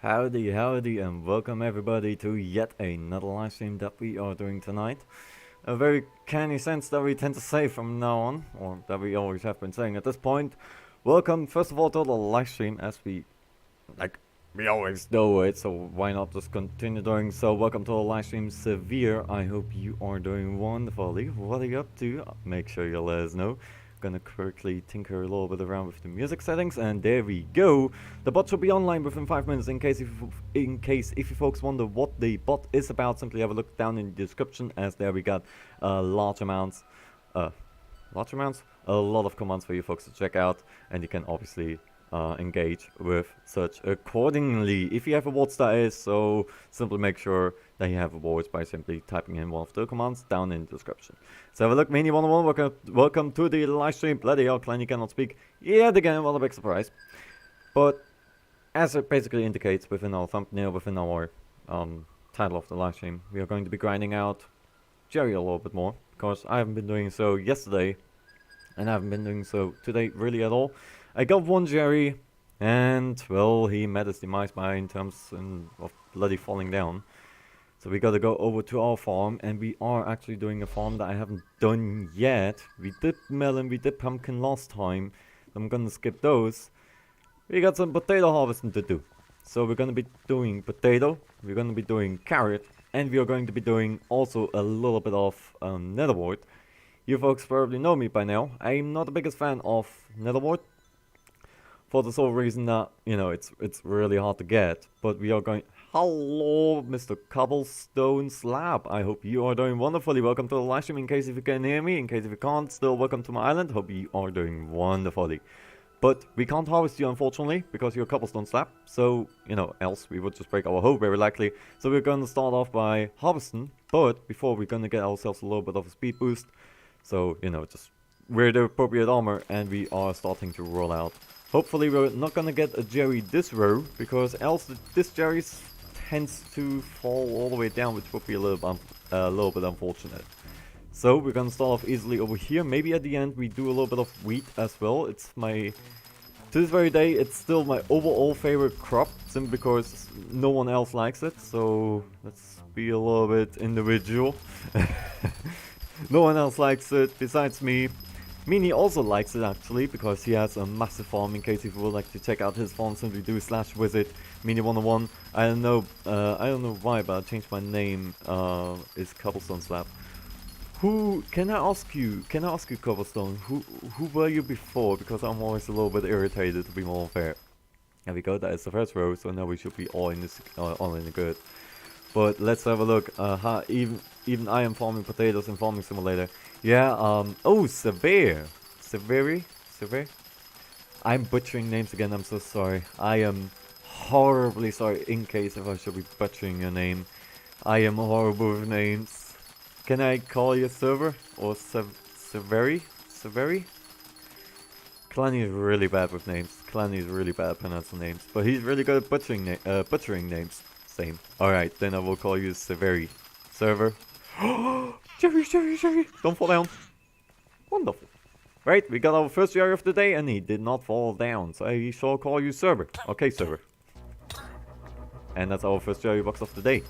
Howdy, howdy, and welcome everybody to yet another live stream that we are doing tonight. A very canny sense that we tend to say from now on, or that we always have been saying at this point. Welcome, first of all, to the live stream, as we always do it, so why not just continue doing so. Welcome to the live stream, Severe. I hope you are doing wonderfully. What are you up to? Make sure you let us know. Gonna quickly tinker a little bit around with the music settings, and there we go. The bot should be online within 5 minutes. In case if you folks wonder what the bot is about, simply have a look down in the description, as there we got large amounts, a lot of commands for you folks to check out, and you can obviously engage with such accordingly. If you have awards, that is, so simply make sure that you have awards by simply typing in one of the commands down in the description. So have a look, Mini101, welcome to the live stream. Bloody hell, Klein, you cannot speak yet again, what a big surprise. But as it basically indicates within our thumbnail, within our title of the live stream, we are going to be grinding out Jerry a little bit more, because I haven't been doing so yesterday, and I haven't been doing so today really at all. I got one Jerry, and well, he met his demise by in terms of bloody falling down. So we gotta go over to our farm, and we are actually doing a farm that I haven't done yet. We did melon, we did pumpkin last time. I'm gonna skip those. We got some potato harvesting to do. So we're gonna be doing potato, we're gonna be doing carrot, and we are going to be doing also a little bit of netherwort. You folks probably know me by now. I'm not the biggest fan of netherwort, for the sole reason that, you know, it's really hard to get. But we are going... Hello, Mr. Cobblestone Slab. I hope you are doing wonderfully. Welcome to the live stream. In case if you can hear me, in case if you can't, still welcome to my island. Hope you are doing wonderfully. But we can't harvest you, unfortunately, because you're a Cobblestone Slab. So, you know, else we would just break our hoe very likely. So we're going to start off by harvesting. But before, we're going to get ourselves a little bit of a speed boost. So, you know, just wear the appropriate armor, and we are starting to roll out. Hopefully we're not gonna get a Jerry this row, because else this Jerry tends to fall all the way down, which would be a little bit unfortunate. So we're gonna start off easily over here. Maybe at the end we do a little bit of wheat as well. It's my... To this very day, it's still my overall favorite crop, simply because no one else likes it. So let's be a little bit individual. No one else likes it besides me. Mini also likes it actually, because he has a massive farm. In case if you would like to check out his farm, simply do /visit Mini101. I don't know why, but I changed my name. Is Cobblestone Slab. Can I ask you Cobblestone, who were you before? Because I'm always a little bit irritated, to be more fair. There we go, that is the first row, so now we should be all in the good. But let's have a look. Even I am farming potatoes in Farming Simulator. Yeah, oh, Severe. I'm butchering names again, I'm so sorry. I am horribly sorry, in case if I should be butchering your name. I am horrible with names. Can I call you Server? Or Severi? Clanny is really bad with names. Clanny is really bad at pronouncing names. But he's really good at butchering names. Same. Alright, then I will call you Severi. Server. Jerry! Don't fall down. Wonderful. Right, we got our first Jerry of the day, and he did not fall down. So I shall call you Server. Okay, Server. And that's our first Jerry box of the day.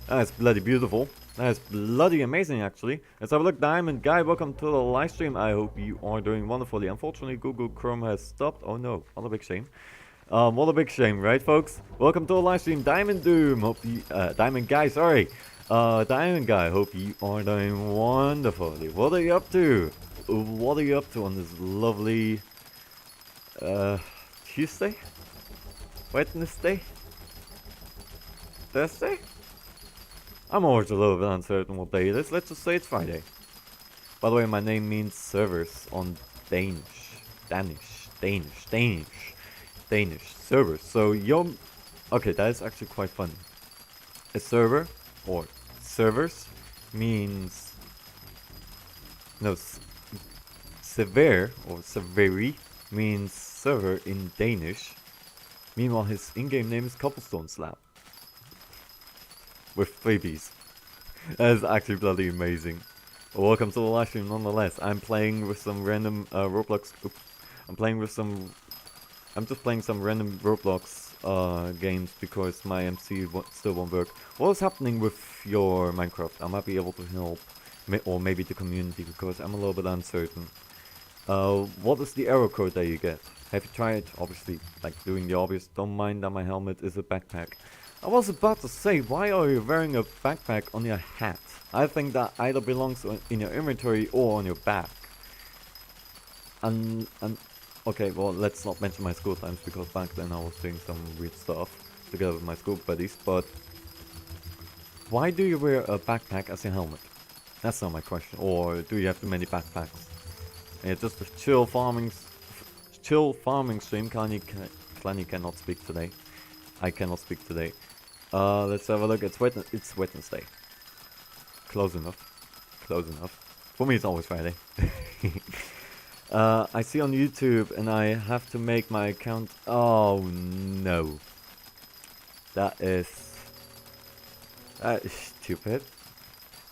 That's bloody beautiful. That is bloody amazing, actually. Let's have a look. Diamond Guy, welcome to the live stream. I hope you are doing wonderfully. Unfortunately, Google Chrome has stopped. Oh no, what a big shame. What a big shame, right, folks? Welcome to the live stream. Diamond Doom. Hope you, Diamond Guy, sorry. Diamond Guy, hope you are doing wonderfully. What are you up to? What are you up to on this lovely Tuesday? Wednesday? Thursday? I'm always a little bit uncertain what day it is. Let's just say it's Friday. By the way, my name means servers on Danish. Servers. So okay, that is actually quite funny. A server or servers means severe or severi means server in Danish. Meanwhile, his in-game name is Cobblestone Slab with 3 B's. That is actually bloody amazing. Welcome to the live stream nonetheless. I'm playing with some random Roblox. I'm just playing some random Roblox games because my MC still won't work. What is happening with your Minecraft? I might be able to help, or maybe the community, because I'm a little bit uncertain. What is the error code that you get? Have you tried, obviously, like doing the obvious, don't mind that my helmet is a backpack. I was about to say, why are you wearing a backpack on your hat? I think that either belongs in your inventory or on your back. And okay, well, let's not mention my school times, because back then I was doing some weird stuff together with my school buddies, but why do you wear a backpack as your helmet? That's not my question. Or do you have too many backpacks? And it's just a chill farming stream. Clanny cannot speak today. I cannot speak today. Let's have a look. It's Wednesday. Close enough. Close enough. For me, it's always Friday. I see on YouTube, and I have to make my account. Oh no, that is stupid.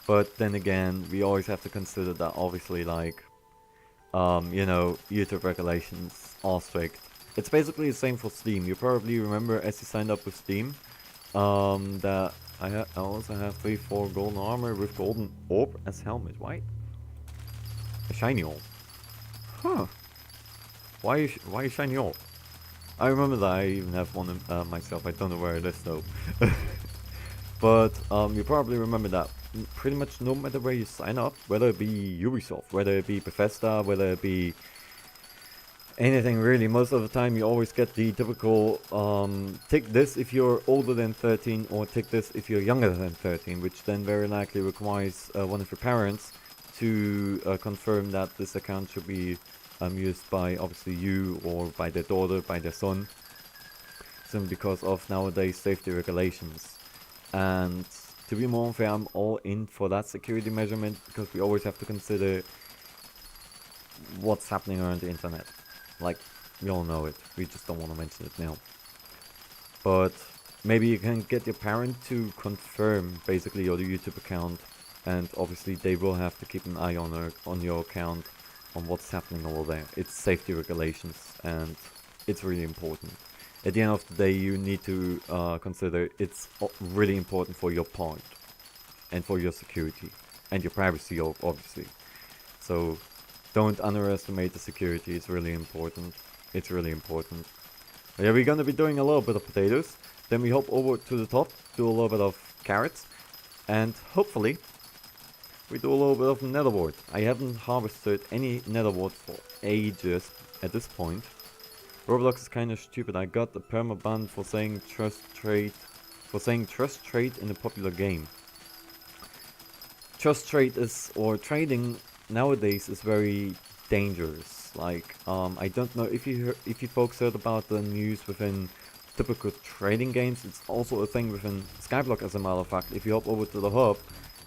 But then again, we always have to consider that obviously, like, you know, YouTube regulations are strict. It's basically the same for Steam. You probably remember as you signed up with Steam, that I also have 3-4 golden armor with golden orb as helmet. Why? A shiny orb. Huh. Why shiny orb? I remember that I even have one myself. I don't know where it is though. But you probably remember that pretty much no matter where you sign up, whether it be Ubisoft, whether it be Bethesda, whether it be anything really, most of the time you always get the typical tick this if you're older than 13 or tick this if you're younger than 13, which then very likely requires one of your parents to confirm that this account should be used by obviously you or by their daughter, by their son, simply because of nowadays safety regulations. And to be more fair, I'm all in for that security measurement, because we always have to consider what's happening around the internet. Like, we all know it, we just don't want to mention it now. But maybe you can get your parent to confirm basically your YouTube account, and obviously they will have to keep an eye on your account, on what's happening over there. It's safety regulations, and it's really important. At the end of the day, you need to consider it's really important for your part, and for your security, and your privacy obviously. So don't underestimate the security, it's really important. It's really important. But yeah, we're gonna be doing a little bit of potatoes, then we hop over to the top, do a little bit of carrots, and hopefully we do a little bit of netherwort. I haven't harvested any netherwort for ages at this point. Roblox is kind of stupid. I got the permaban for saying trust trade in a popular game. Trust trade is, or trading nowadays is very dangerous. Like, I don't know if you folks heard about the news within typical trading games. It's also a thing within Skyblock, as a matter of fact. If you hop over to the hub,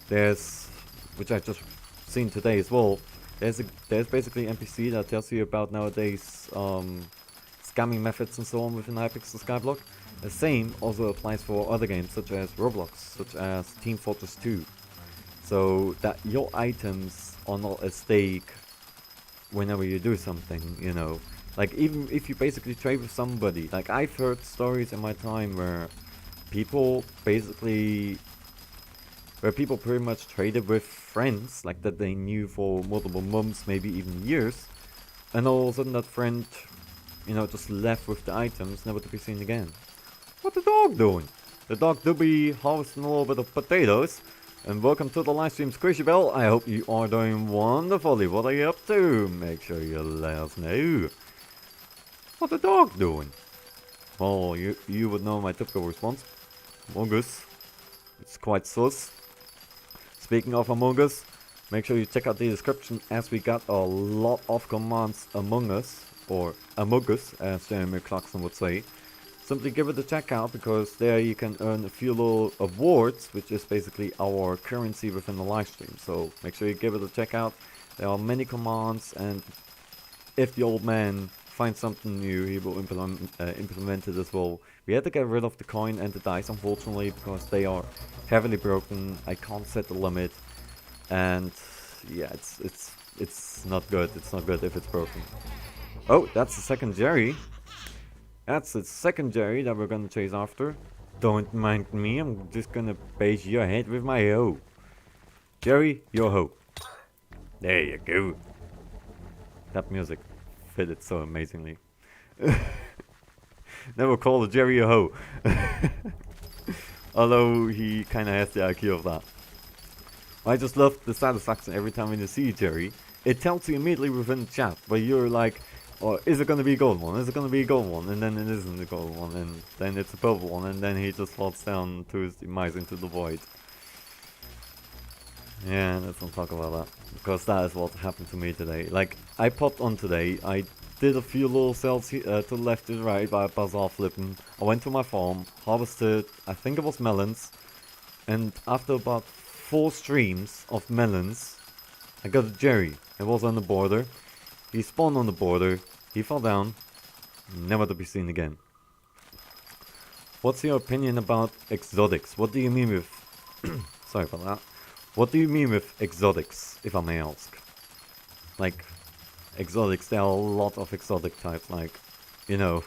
there's, which I just seen today as well, there's basically NPC that tells you about nowadays scamming methods and so on within HyPixel Skyblock. The same also applies for other games such as Roblox, such as Team Fortress 2. So that your items are not at stake whenever you do something, you know. Like, even if you basically trade with somebody, like I've heard stories in my time where people pretty much traded with friends, like that they knew for multiple months, maybe even years, and all of a sudden that friend, you know, just left with the items, never to be seen again. What the dog doing? The dog do be harvesting a little bit of potatoes. And welcome to the livestream, Squishy Bell. I hope you are doing wonderfully. What are you up to? Make sure you let us know. What the dog doing? Well, you would know my typical response. Among Us. It's quite sus. Speaking of Among Us, make sure you check out the description, as we got a lot of commands Among Us, or Among Us, as Jeremy Clarkson would say. Simply give it a check out, because there you can earn a few little awards, which is basically our currency within the live stream. So make sure you give it a check out. There are many commands, and if the old man finds something new, he will implement it as well. We had to get rid of the coin and the dice, unfortunately, because they are heavily broken. I can't set the limit, and yeah, it's not good. It's not good if it's broken. Oh, that's the second Jerry. That's the second Jerry that we're gonna chase after. Don't mind me, I'm just gonna base your head with my hoe. Jerry, your hoe. There you go. That music fitted so amazingly. Never call a Jerry a hoe. Although he kinda has the IQ of that. I just love the satisfaction every time when you see Jerry. It tells you immediately within the chat, where you're like, oh, is it gonna be a gold one? Is it gonna be a gold one? And then it isn't a gold one, and then it's a purple one, and then he just falls down to his demise into the void. Yeah, let's not talk about that, because that is what happened to me today. Like, I popped on today, I did a few little cells to the left to the right by bazaar flipping. I went to my farm, harvested, I think it was melons, and after about 4 streams of melons, I got a Jerry. It was on the border. He spawned on the border, he fell down, never to be seen again. What's your opinion about exotics? What do you mean with... sorry for that. What do you mean with exotics, if I may ask? Like, exotics, there are a lot of exotic types, like, you know,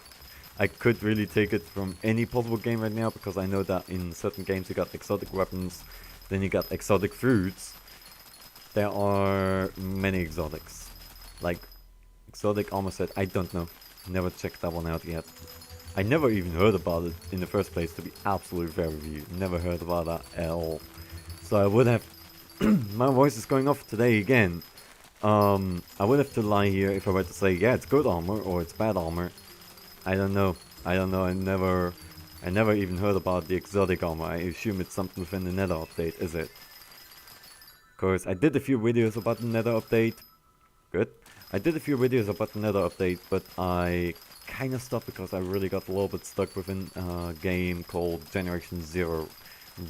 I could really take it from any possible game right now, because I know that in certain games you got exotic weapons, then you got exotic fruits. There are many exotics. Like, exotic armor set, I don't know. Never checked that one out yet. I never even heard about it in the first place, to be absolutely fair with you. Never heard about that at all. So I would have... my voice is going off today again. I would have to lie here if I were to say, yeah, it's good armor or it's bad armor. I don't know. I never even heard about the exotic armor. I assume it's something within the Nether update, is it? Of course, I did a few videos about the Nether update. Good. I did a few videos about the Nether update, but I kind of stopped because I really got a little bit stuck within a game called Generation Zero.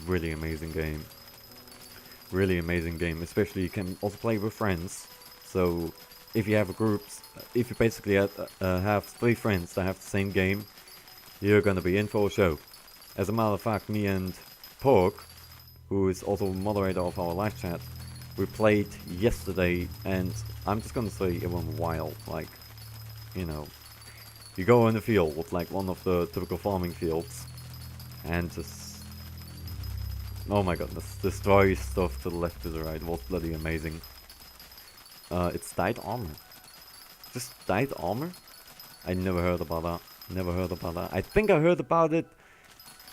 Really amazing game. Really amazing game, especially you can also play with friends. So if you have a group, if you basically have 3 friends that have the same game, you're gonna be in for a show. As a matter of fact, me and Pork, who is also moderator of our live chat, we played yesterday, and I'm just gonna say it went wild. Like, you know, you go in the field with like one of the typical farming fields, and just, oh my goodness, destroy stuff to the left, to the right. It was bloody amazing. It's dyed armor. Just dyed armor? I never heard about that. Never heard about that. I think I heard about it,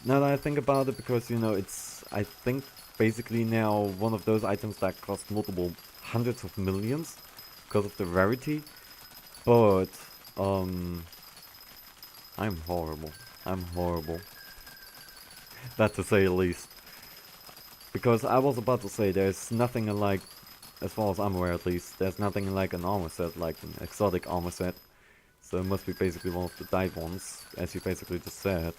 now that I think about it, because, you know, it's, I think, basically now one of those items that cost multiple hundreds of millions because of the rarity. But, I'm horrible. I'm horrible. That to say the least. Because I was about to say, there's nothing like, as far as I'm aware at least, there's nothing like an armor set, like an exotic armor set. So it must be basically one of the dyed ones, as you basically just said.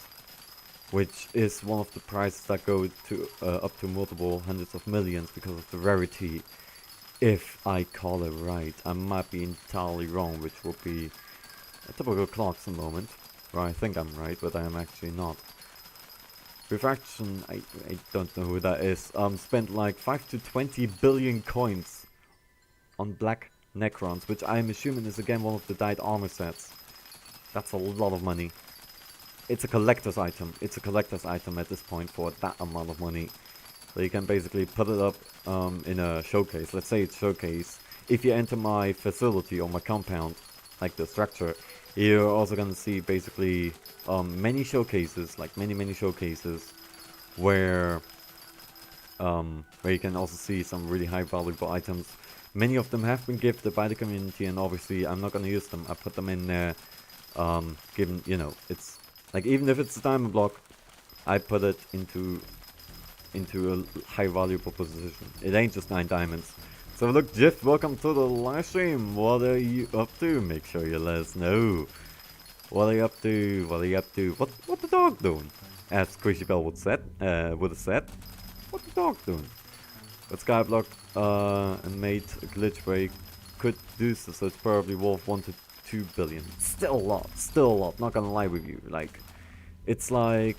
Which is one of the prices that go to up to multiple hundreds of millions because of the rarity. If I call it right. I might be entirely wrong, which would be a typical Clarkson moment. Where I think I'm right, but I am actually not. Refraction, I don't know who that is, spent like 5 to 20 billion coins on black Necrons, which I'm assuming is again one of the dyed armor sets. That's a lot of money. It's a collector's item. It's a collector's item at this point for that amount of money. So you can basically put it up in a showcase. Let's say it's showcase. If you enter my facility or my compound, like the structure, you're also gonna see basically many showcases, like many showcases, where you can also see some really high valuable items. Many of them have been gifted by the community, and obviously I'm not gonna use them. I put them in there, given, you know, it's like, even if it's a diamond block, I put it into a high valuable position. It ain't just 9 diamonds. So look, Jeff, welcome to the live stream. What are you up to? Make sure you let us know. What are you up to? What are you up to? What the dog doing? As Squishy Bell would have said. What the dog doing? But Skyblock and made a glitch where you could do so it's probably worth 1 to 2 billion. Still a lot, not gonna lie with you. Like, it's like,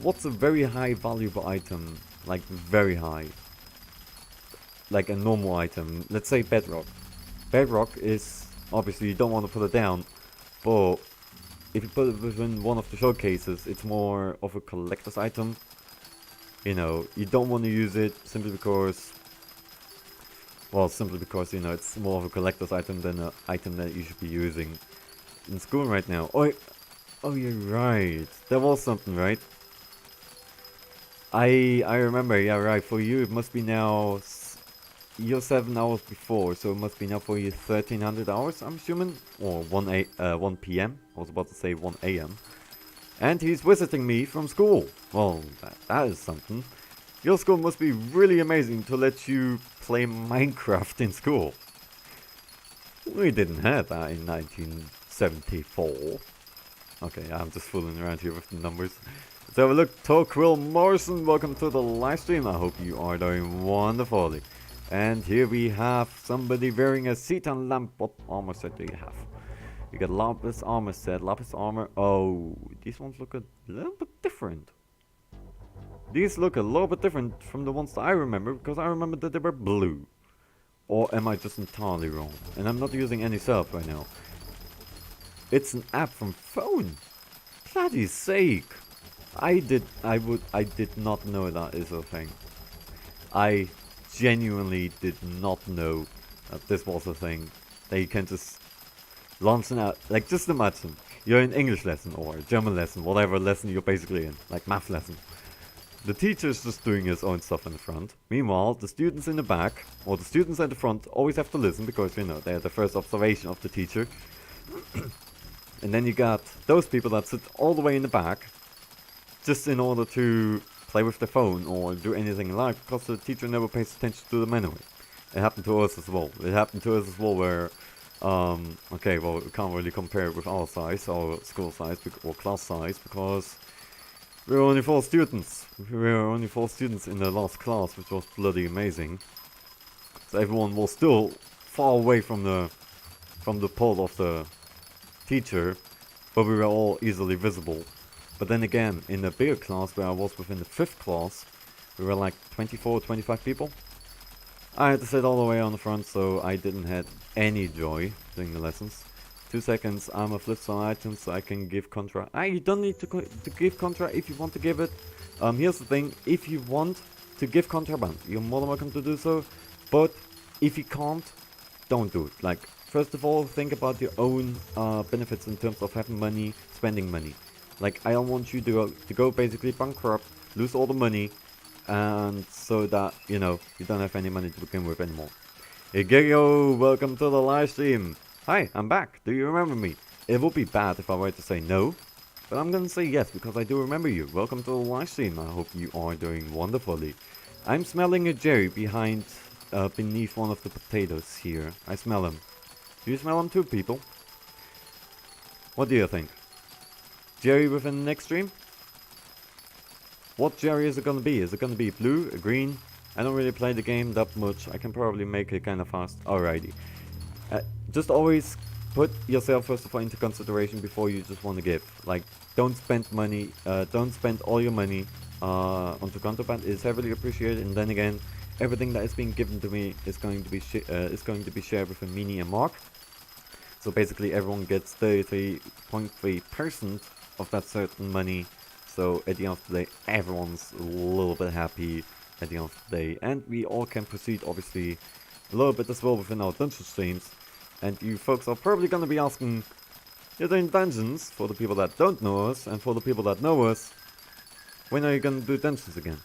what's a very high valuable item? Like, very high. Like a normal item. Let's say bedrock. Bedrock is, obviously you don't want to put it down, but if you put it within one of the showcases, it's more of a collector's item. You know, you don't want to use it simply because, well, you know, it's more of a collector's item than an item that you should be using in school right now. Oh, you're right. There was something, right? I remember. Yeah, right. For you, it must be now. You're 7 hours before, so it must be now for you 1300 hours, I'm assuming, or 1 p.m. I was about to say 1 a.m. And he's visiting me from school. Well, that is something. Your school must be really amazing to let you play Minecraft in school. We didn't have that in 1974. Okay, I'm just fooling around here with the numbers. Let's have a look. Torquil Morrison, welcome to the live stream. I hope you are doing wonderfully. And here we have somebody wearing a Cetan lamp. What armor set do you have? You got Lapis Armor set, Lapis Armor. Oh, these ones look a little bit different. These look a little bit different from the ones that I remember, because I remember that they were blue. Or am I just entirely wrong? And I'm not using any self right now. It's an app from phone. Bloody sake. I did not know that is a thing. I genuinely did not know that this was a thing. That you can just launch an app. Like, just imagine you're in English lesson or a German lesson, whatever lesson you're basically in, like math lesson. The teacher is just doing his own stuff in the front. Meanwhile, the students in the back, or the students at the front, always have to listen because, you know, they're the first observation of the teacher. And then you got those people that sit all the way in the back, just in order to play with their phone or do anything like, because the teacher never pays attention to them anyway. It happened to us as well. It happened to us as well where, okay, well, we can't really compare it with our size, our school size, or class size, because we were only 4 students. We were only 4 students in the last class, which was bloody amazing. So everyone was still far away from the pole of the teacher, but we were all easily visible. But then again, in the bigger class where I was within the 5th class, we were like 24, 25 people. I had to sit all the way on the front, so I didn't have any joy doing the lessons. 2 seconds, I'm a flip some items so I can give contra. You don't need to give contra if you want to give it. Here's the thing, if you want to give contraband, you're more than welcome to do so. But if you can't, don't do it. Like, first of all, think about your own benefits in terms of having money, spending money. Like, I don't want you to go basically bankrupt, lose all the money, and so that, you know, you don't have any money to begin with anymore. Hey Gigo, welcome to the live stream. Hi, I'm back. Do you remember me? It would be bad if I were to say no, but I'm gonna say yes because I do remember you. Welcome to the live stream. I hope you are doing wonderfully. I'm smelling a Jerry beneath one of the potatoes here. I smell him. Do you smell him too, people? What do you think? Jerry within the next stream? What Jerry is it gonna be? Is it gonna be blue, a green? I don't really play the game that much. I can probably make it kind of fast. Alrighty. Just always put yourself first of all into consideration before you just want to give. Like, don't spend money, don't spend all your money onto contraband. It's heavily appreciated, and then again, everything that is being given to me is going to be shared with a Mini and Mark. So basically, everyone gets 33.3% of that certain money. So at the end of the day, everyone's a little bit happy at the end of the day, and we all can proceed obviously a little bit as well within our dungeon streams. And you folks are probably going to be asking, you're doing dungeons, for the people that don't know us, and for the people that know us, when are you going to do dungeons again?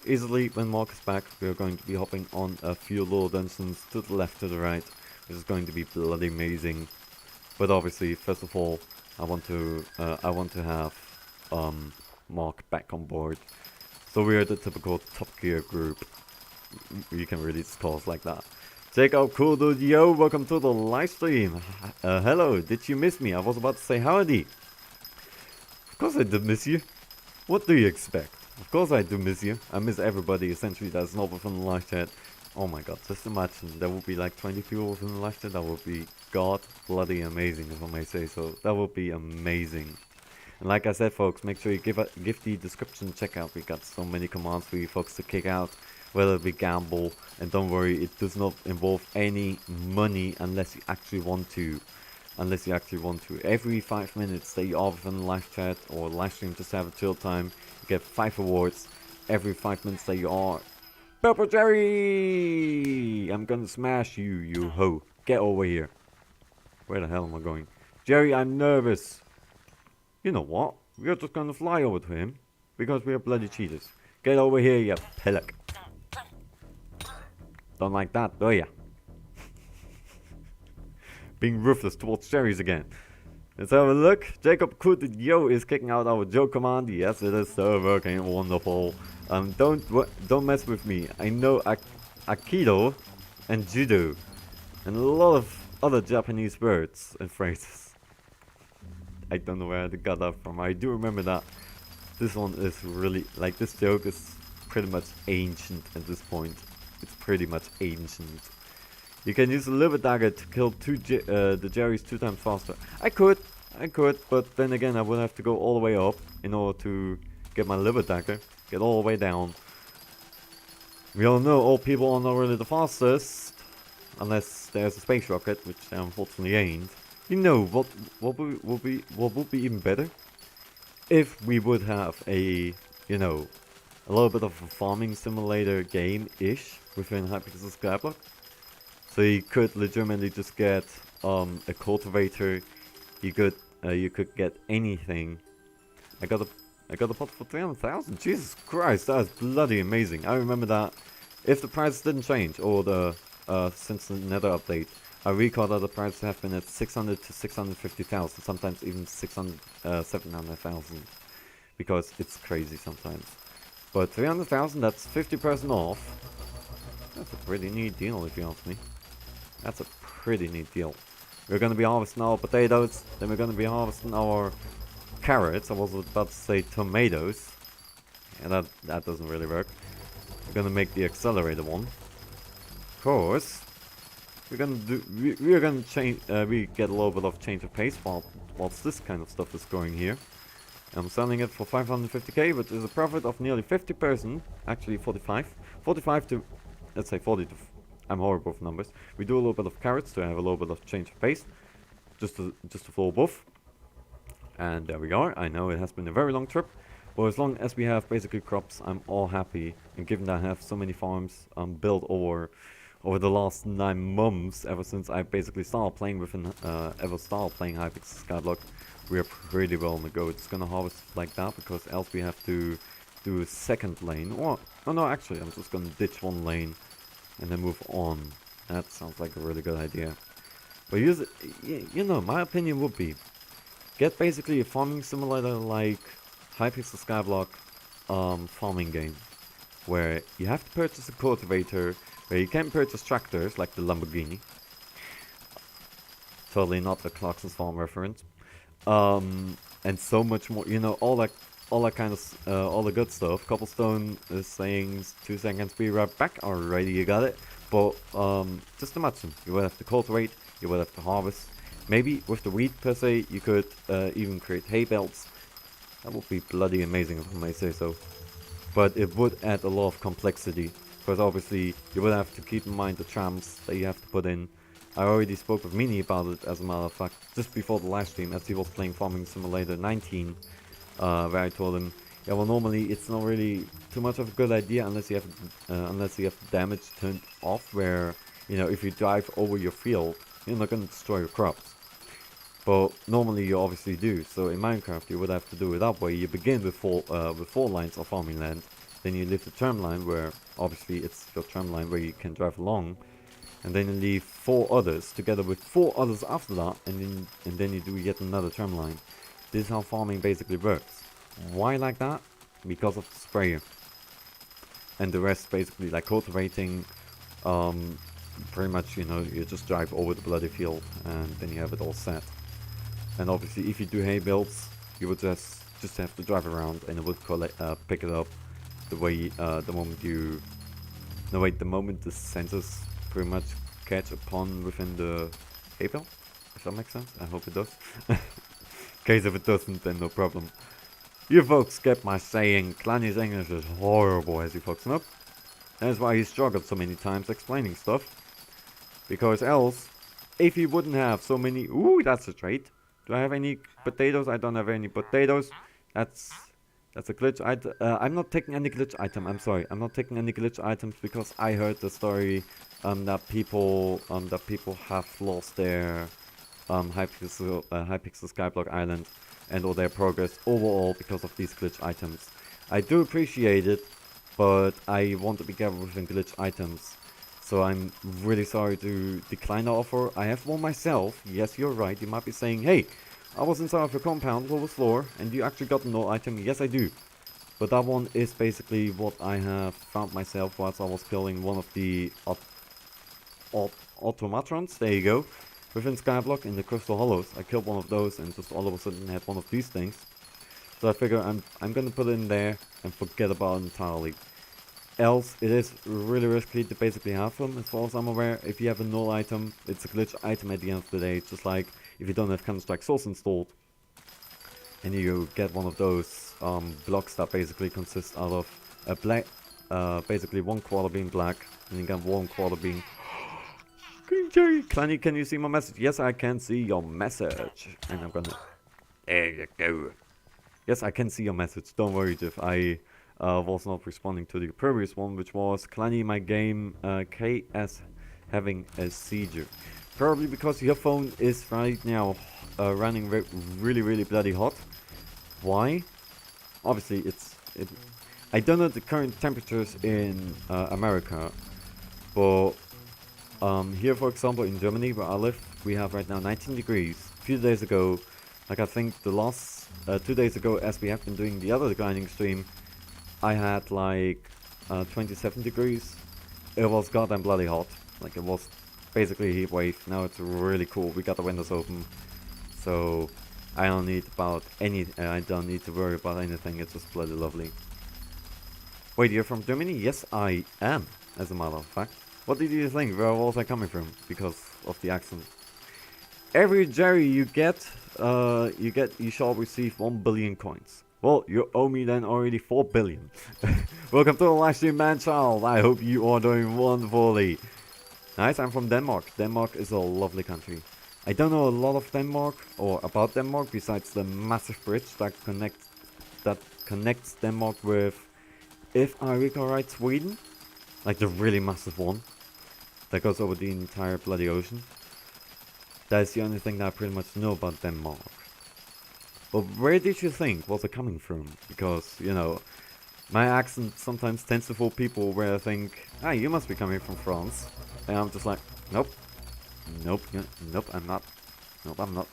Easily, when Mark is back, we are going to be hopping on a few little dungeons to the left, to the right, which is going to be bloody amazing. But obviously, first of all, I want to have Mark back on board. So we are the typical Top Gear group. You can really just call us like that. Check out Cool Dude Yo, welcome to the live stream. Hello, did you miss me? I was about to say howdy. Of course I did miss you. What do you expect? Of course I do miss you. I miss everybody essentially that's not within the live chat. Oh my god, just imagine there would be like 20 people within the live chat. That would be god bloody amazing, if I may say so. That would be amazing. And like I said, folks, make sure you give the description a check out. We got so many commands for you folks to kick out, whether it be gamble, and don't worry, it does not involve any money unless you actually want to. unless you actually want to. Every 5 minutes that you are within live chat or live stream, just have a chill time, you get 5 awards. Every 5 minutes that you are... Purple Jerry! I'm gonna smash you, you hoe. Get over here. Where the hell am I going? Jerry, I'm nervous. You know what? We are just gonna fly over to him. Because we are bloody cheaters. Get over here, you pillock. Don't like that, do ya? Being ruthless towards Jerry's again. Let's have a look. Jacob Kut Yo is kicking out our Joe command. Yes, it is so working wonderful. Don't mess with me. I know Aikido and Judo and a lot of other Japanese words and phrases. I don't know where I got that from. I do remember that. This one is really, like, this joke is pretty much ancient at this point. It's pretty much ancient. You can use a liver dagger to kill the Jerrys 2 times faster. I could, but then again I would have to go all the way up in order to get my liver dagger. Get all the way down. We all know all people are not really the fastest. Unless there's a space rocket, which there unfortunately ain't. You know, what would be even better? If we would have a, you know, a little bit of a farming simulator game-ish within HyPixel Skyblock. So you could legitimately just get a cultivator. You could get anything. I got a pot for 300,000. Jesus Christ, that is bloody amazing. I remember that. If the price didn't change, or the since the Nether update, I recall that the prices have been at 600 to 650,000, sometimes even 700,000, because it's crazy sometimes. But 300,000, that's 50% off. That's a pretty neat deal, if you ask me. That's a pretty neat deal. We're gonna be harvesting our potatoes, then we're gonna be harvesting our carrots. I was about to say tomatoes, and that doesn't really work. We're gonna make the accelerator one. Of course, we're gonna change. We get a little bit of change of pace whilst this kind of stuff is going here. I'm selling it for 550k, which is a profit of nearly 50%. Actually, 45 to, let's say 40 to. I'm horrible with numbers. We do a little bit of carrots to have a little bit of change of pace, just a full buff. And there we are. I know it has been a very long trip, but as long as we have basically crops, I'm all happy. And given that I have so many farms built over the last 9 months, ever since I basically started playing HyPixel Skyblock, we are pretty well on the go. It's gonna harvest like that because else we have to do a second lane. Or oh no, actually, I'm just gonna ditch one lane and then move on. That sounds like a really good idea. But use it, you know, my opinion would be get basically a farming simulator like HyPixel Skyblock farming game, where you have to purchase a cultivator, where you can purchase tractors like the Lamborghini. Totally not the Clarkson's Farm reference. And so much more, you know, all that kind of, all the good stuff. Cobblestone is saying 2 seconds, be right back. Alrighty, you got it. But, just imagine, you would have to cultivate, you would have to harvest. Maybe with the wheat per se, you could even create hay belts. That would be bloody amazing if I may say so. But it would add a lot of complexity. Because obviously, you would have to keep in mind the trams that you have to put in. I already spoke with Mini about it, as a matter of fact, just before the live stream, as he was playing Farming Simulator 19, where I told him, yeah, well, normally it's not really too much of a good idea unless you have the damage turned off, where, you know, if you drive over your field, you're not going to destroy your crops. But normally you obviously do. So in Minecraft, you would have to do it that way. You begin with 4 lines of farming land, then you leave the tram line, where obviously it's your tram line where you can drive along. And then you leave 4 others, together with 4 others after that, and then you do yet another tram line. This is how farming basically works. Why like that? Because of the sprayer. And the rest basically like cultivating, pretty much, you know, you just drive over the bloody field, and then you have it all set. And obviously if you do hay builds, you would just have to drive around, and it would pick it up the way, the moment the sensors pretty much catch upon within the hay bale, if that makes sense. I hope it does. In case if it doesn't, then no problem. You folks get my saying. Clanny's English is horrible, as you folks know. That's why he struggled so many times explaining stuff. Because else, if he wouldn't have so many... Ooh, that's a trait. Do I have any potatoes? I don't have any potatoes. That's a glitch item. I'm not taking any glitch item. I'm sorry. I'm not taking any glitch items because I heard the story that people have lost their HyPixel Skyblock Island and all their progress overall because of these glitch items. I do appreciate it, but I want to be careful with glitch items. So I'm really sorry to decline the offer. I have one myself. Yes, you're right. You might be saying, hey, I was inside of your compound, lowest floor, and you actually got a null item. Yes, I do. But that one is basically what I have found myself whilst I was killing one of the automatrons. There you go. Within Skyblock in the Crystal Hollows. I killed one of those and just all of a sudden had one of these things. So I figure I'm gonna put it in there and forget about it entirely. Else, it is really risky to basically have them, as far as I'm aware. If you have a null item, it's a glitch item at the end of the day. It's just like if you don't have Counter-Strike Source installed, and you get one of those blocks that basically consist out of a black, basically 1/4 being black, and you get 1/4 being green cherry. Clanny, can you see my message? Yes, I can see your message. And I'm gonna... There you go. Yes, I can see your message. Don't worry, Jeff. I was not responding to the previous one, which was Clanny, my game KS having a seizure. Probably because your phone is right now running really bloody hot. Why? Obviously, I don't know the current temperatures in America, but here, for example, in Germany, where I live, we have right now 19 degrees. A few days ago, like I think the last 2 days ago, as we have been doing the other grinding stream, I had like 27 degrees. It was goddamn bloody hot. Like it was basically a heat wave. Now it's really cool. We got the windows open, so I don't need to worry about anything. It's just bloody lovely. Wait, you're from Germany? Yes, I am. As a matter of fact. What did you think? Where was I coming from? Because of the accent. Every Jerry you get, you shall receive 1 billion coins. Well, you owe me then already 4 billion. Welcome to the live stream, man child. I hope you are doing wonderfully. Nice, I'm from Denmark. Denmark is a lovely country. I don't know a lot of Denmark or about Denmark besides the massive bridge that connects Denmark with, if I recall right, Sweden. Like the really massive one that goes over the entire bloody ocean. That's the only thing that I pretty much know about Denmark. But where did you think was it coming from? Because, you know, my accent sometimes tends to fool people where I think, ah, you must be coming from France. And I'm just like, nope. Nope, nope, I'm not. Nope, I'm not.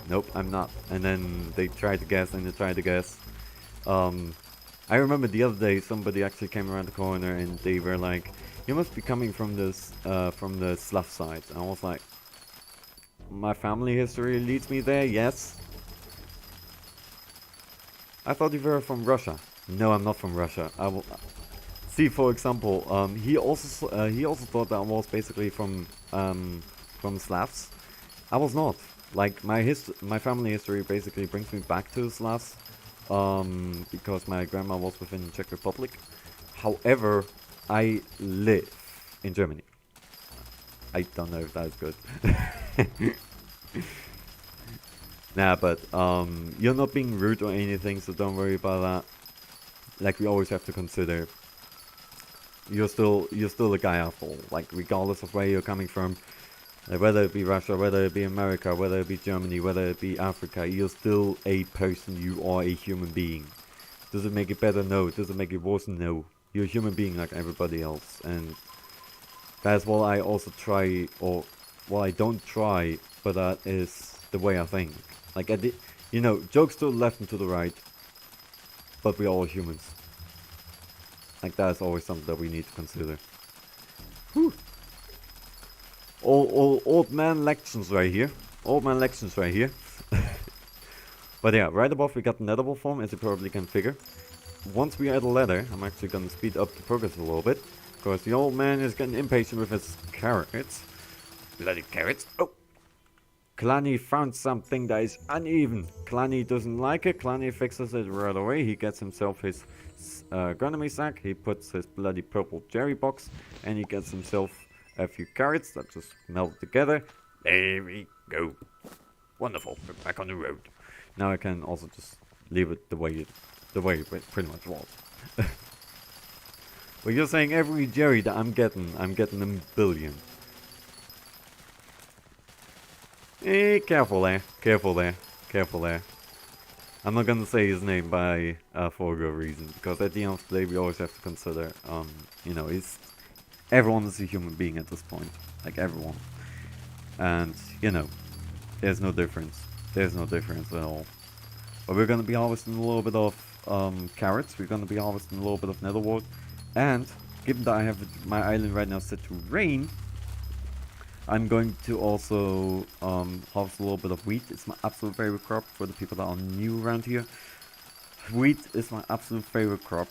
Nope, I'm not. And then they try to guess and they try to guess. I remember the other day somebody actually came around the corner and they were like, you must be coming from this, from the Slav side. And I was like, my family history leads me there, yes. I thought you were from Russia. No, I'm not from Russia. I will see, for example, he also thought that I was basically from Slavs. I was not. Like my family history basically brings me back to the Slavs, because my grandma was within the Czech Republic. However, I live in Germany. I don't know if that's good. Nah, but you're not being rude or anything, so don't worry about that. Like we always have to consider, you're still a guy after all. Like regardless of where you're coming from, whether it be Russia, whether it be America, whether it be Germany, whether it be Africa, you're still a person. You are a human being. Does it make it better? No. Does it make it worse? No. You're a human being like everybody else, and that's what I also try, or what I don't try, but that is the way I think. Like you know, jokes to the left and to the right, but we're all humans. Like that's always something that we need to consider. Whew. All old man lections right here. Old man lections right here. But yeah, right above we got the netherable form, as you probably can figure. Once we add a ladder, I'm actually gonna speed up the progress a little bit, because the old man is getting impatient with his carrots. Bloody carrots. Oh! Clanny found something that is uneven. Clanny doesn't like it. Clanny fixes it right away. He gets himself his agronomy sack. He puts his bloody purple jerry box. And he gets himself a few carrots that just melt together. There we go. Wonderful. We're back on the road. Now I can also just leave it the way it pretty much was. But you're saying every Jerry that I'm getting a billion. Careful there. Careful there. Careful there. I'm not gonna say his name by for a good reason, because at the end of the day we always have to consider, you know, everyone is a human being at this point, like everyone, and you know, there's no difference. There's no difference at all. But we're gonna be harvesting a little bit of carrots. We're gonna be harvesting a little bit of netherwort, and given that I have my island right now set to rain, I'm going to also harvest a little bit of wheat. It's my absolute favorite crop for the people that are new around here. Wheat is my absolute favorite crop,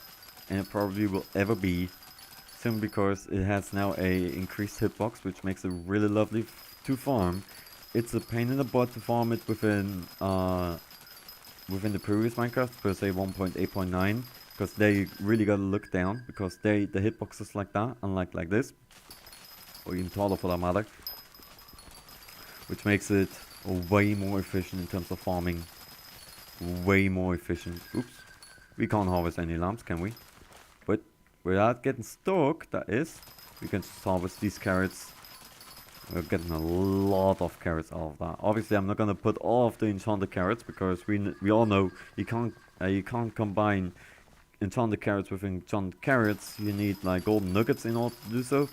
and it probably will ever be, simply because it has now a increased hitbox, which makes it really lovely to farm. It's a pain in the butt to farm it within the previous Minecraft, per se 1.8.9, because they really gotta look down, because the hitbox is like that, unlike like this, or even taller for that matter, which makes it way more efficient in terms of farming. Way more efficient. Oops. We can't harvest any lamps, can we? But without getting stuck, that is, we can just harvest these carrots. We're getting a lot of carrots out of that. Obviously, I'm not gonna put all of the enchanted carrots, because we all know you can't combine enchanted carrots with enchanted carrots. You need like golden nuggets in order to do so,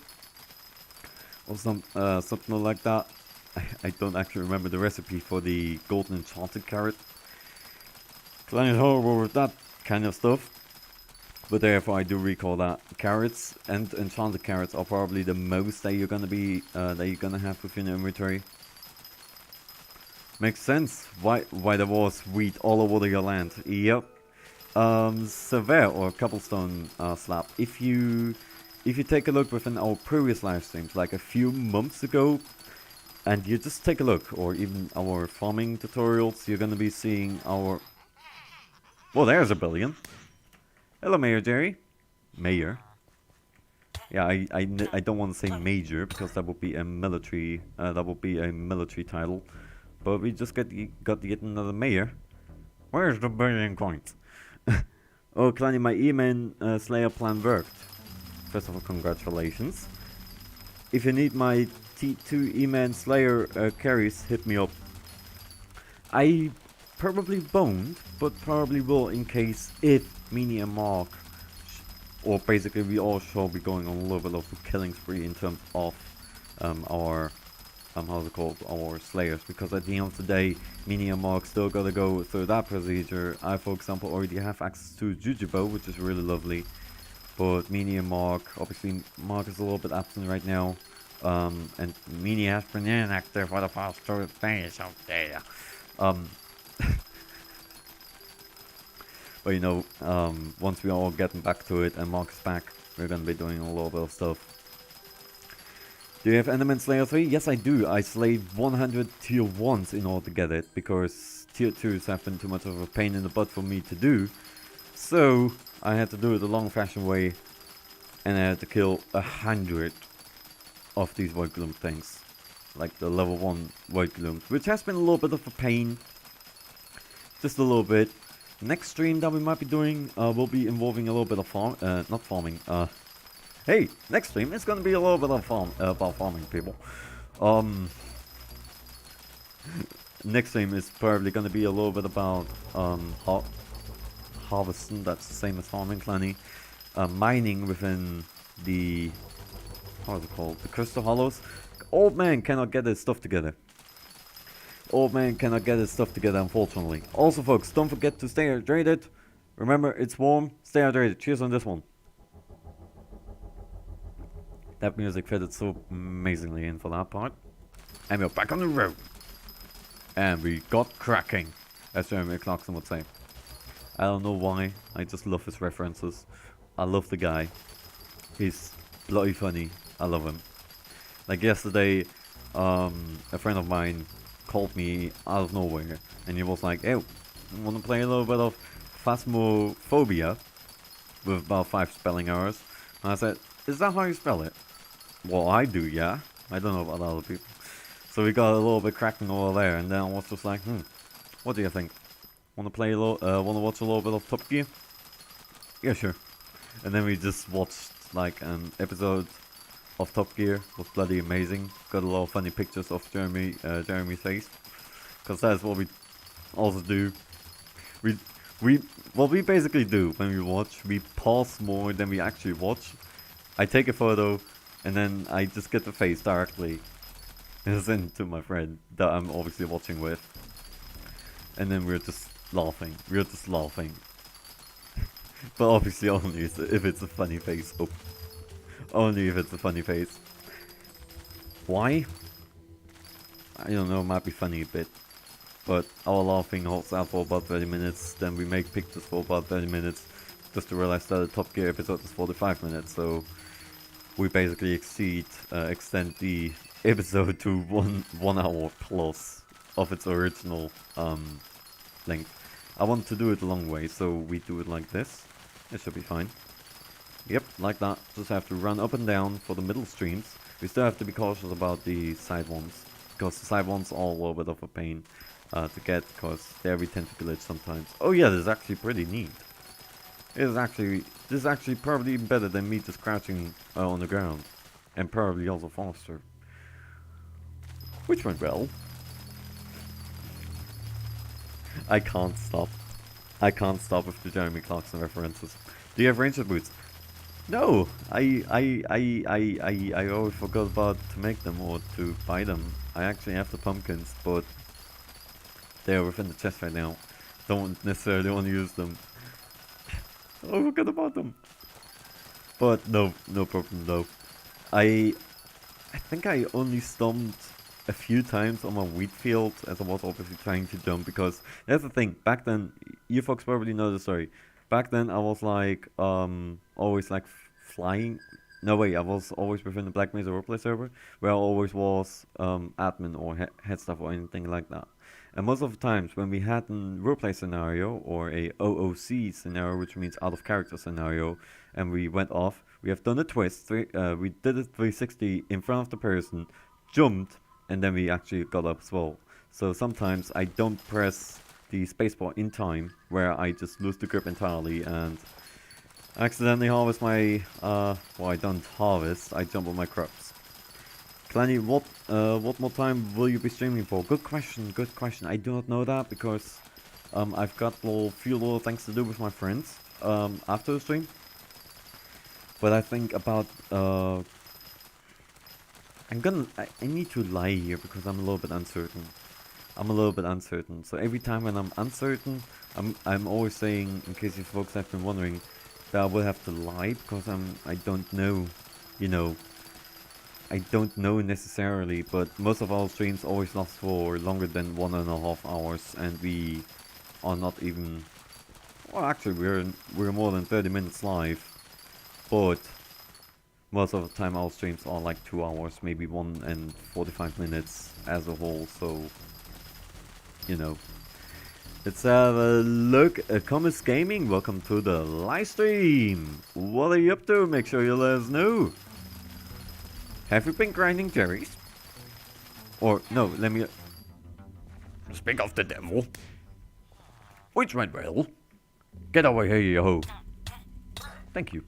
or something like that. I don't actually remember the recipe for the golden enchanted carrot. Kind of horrible with that kind of stuff. But therefore I do recall that carrots and enchanted carrots are probably the most that you're gonna have within your inventory. Makes sense why there was wheat all over your land. Yep. Severe or cobblestone slab. If you take a look within our previous live streams, like a few months ago, and you just take a look, or even our farming tutorials, you're gonna be seeing our... Well, there's a billion. Hello, Mayor Jerry. Mayor. Yeah, I don't want to say major, because that would be a military title. But we just got to get another mayor. Where's the billion coins? Oh, Kleiny, my E-Man Slayer plan worked. First of all, congratulations. If you need my T2 E-Man Slayer carries, hit me up. I probably won't, but probably will in case if Meanie and Mark, or basically we all shall be going on a little bit of a killing spree in terms of our how's it called, our slayers, because at the end of the day, Meanie and Mark still gotta go through that procedure. I, for example, already have access to Jujubo, which is really lovely, but Meanie and Mark, obviously Mark is a little bit absent right now, and Meanie has been inactive for the past 2 days out there. But you know, once we are all getting back to it and Mark is back, we're gonna be doing a little bit of stuff. Do you have Enderman Slayer 3? Yes, I do. I slayed 100 tier 1s in order to get it, because tier 2s have been too much of a pain in the butt for me to do. So, I had to do it the long-fashioned way, and I had to kill 100 of these white gloom things. Like the level 1 white glooms, which has been a little bit of a pain. Just a little bit. Next stream that we might be doing will be involving a little bit of not farming, hey, next stream is gonna be a little bit of about farming, people. Next stream is probably gonna be a little bit about harvesting. That's the same as farming, Clanny. Mining within the, how is it called? The crystal hollows. Old man cannot get his stuff together. Old man cannot get his stuff together, unfortunately. Also, folks, don't forget to stay hydrated. Remember, it's warm. Stay hydrated. Cheers on this one. That music fitted so amazingly in for that part. And we're back on the road. And we got cracking, as Jeremy Clarkson would say. I don't know why. I just love his references. I love the guy. He's bloody funny. I love him. Like yesterday, a friend of mine called me out of nowhere, and he was like, "Hey, want to play a little bit of Phasmophobia with about 5 spelling errors?" And I said, "Is that how you spell it?" Well, I do, yeah. I don't know about other people. So we got a little bit cracking over there, and then I was just like, what do you think? Wanna watch a little bit of Top Gear? Yeah, sure. And then we just watched like an episode of Top Gear. It was bloody amazing. Got a lot of funny pictures of Jeremy's face, because that's what we also do. What we basically do when we watch, we pause more than we actually watch. I take a photo, and then I just get the face directly and send to my friend that I'm obviously watching with, and then we're just laughing. But obviously only if it's a funny face. Oh. Only if it's a funny face. Why? I don't know, it might be funny a bit. But our laughing holds out for about 30 minutes, then we make pictures for about 30 minutes, just to realize that the Top Gear episode is 45 minutes, so we basically extend the episode to 1 hour plus of its original length. I want to do it a long way, so we do it like this. It should be fine. Yep, like that. Just have to run up and down for the middle streams. We still have to be cautious about the side ones, because the side ones are a little bit of a pain to get, because there we tend to glitch sometimes. Oh yeah, this is actually pretty neat. This is actually probably even better than me just crouching on the ground, and probably also faster. Which went well. I can't stop. I can't stop with the Jeremy Clarkson references. Do you have ranger boots? No, I always forgot about to make them or to buy them. I actually have the pumpkins, but they are within the chest right now. Don't necessarily want to use them. I forgot about them. But no problem though. I think I only stomped a few times on my wheat field, as I was obviously trying to jump, because that's the thing. Back then, you folks probably know the story. Back then I was like, always like flying. No way, I was always within the Black Mesa roleplay server, where I always was admin or head stuff or anything like that. And most of the times when we had a roleplay scenario or a OOC scenario, which means out of character scenario, and we went off, we have done a twist. We did a 360 in front of the person, jumped, and then we actually got up as well. So sometimes I don't press the spacebar in time, where I just lose the grip entirely and accidentally harvest my, well, I don't harvest, I jump on my crops. Clanny, what more time will you be streaming for? Good question. I do not know that, because I've got a few little things to do with my friends after the stream. But I think about, I need to lie here because I'm a little bit uncertain. So every time when I'm uncertain, I'm always saying, in case you folks have been wondering, that I will have to lie, because I don't know, you know. I don't know necessarily, but most of our streams always last for longer than 1.5 hours, and we are not even, well, actually we're more than 30 minutes live, but most of the time our streams are like 2 hours, maybe 1 and 45 minutes as a whole, so, you know. Let's have a look at Comus Gaming. Welcome to the live stream. What are you up to? Make sure you let us know. Have you been grinding cherries? Or, no, let me... Speak of the devil. Which went well. Get over here, you ho. Thank you.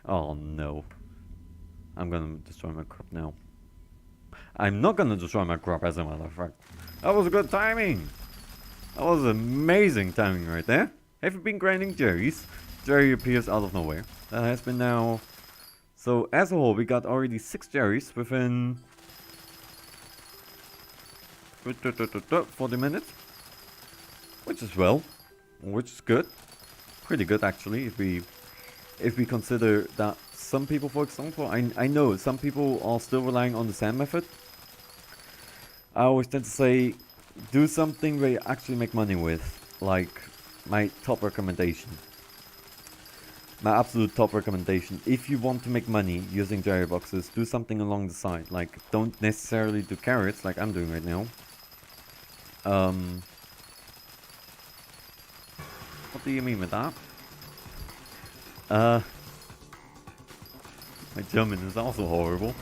Oh, no. I'm gonna destroy my crop now. I'm not gonna destroy my crop, as a matter of fact. That was good timing. That was amazing timing right there. Have you been grinding cherries? Jerry appears out of nowhere. That has been now... So, as a whole, we got already 6 cherries within 40 minutes. Which is which is good. Pretty good, actually, if we consider that some people, for example, I know some people are still relying on the sand method. I always tend to say, do something where you actually make money with. Like, my top recommendation. My absolute top recommendation. If you want to make money using jerry boxes, do something along the side. Like, don't necessarily do carrots like I'm doing right now. What do you mean with that? My German is also horrible.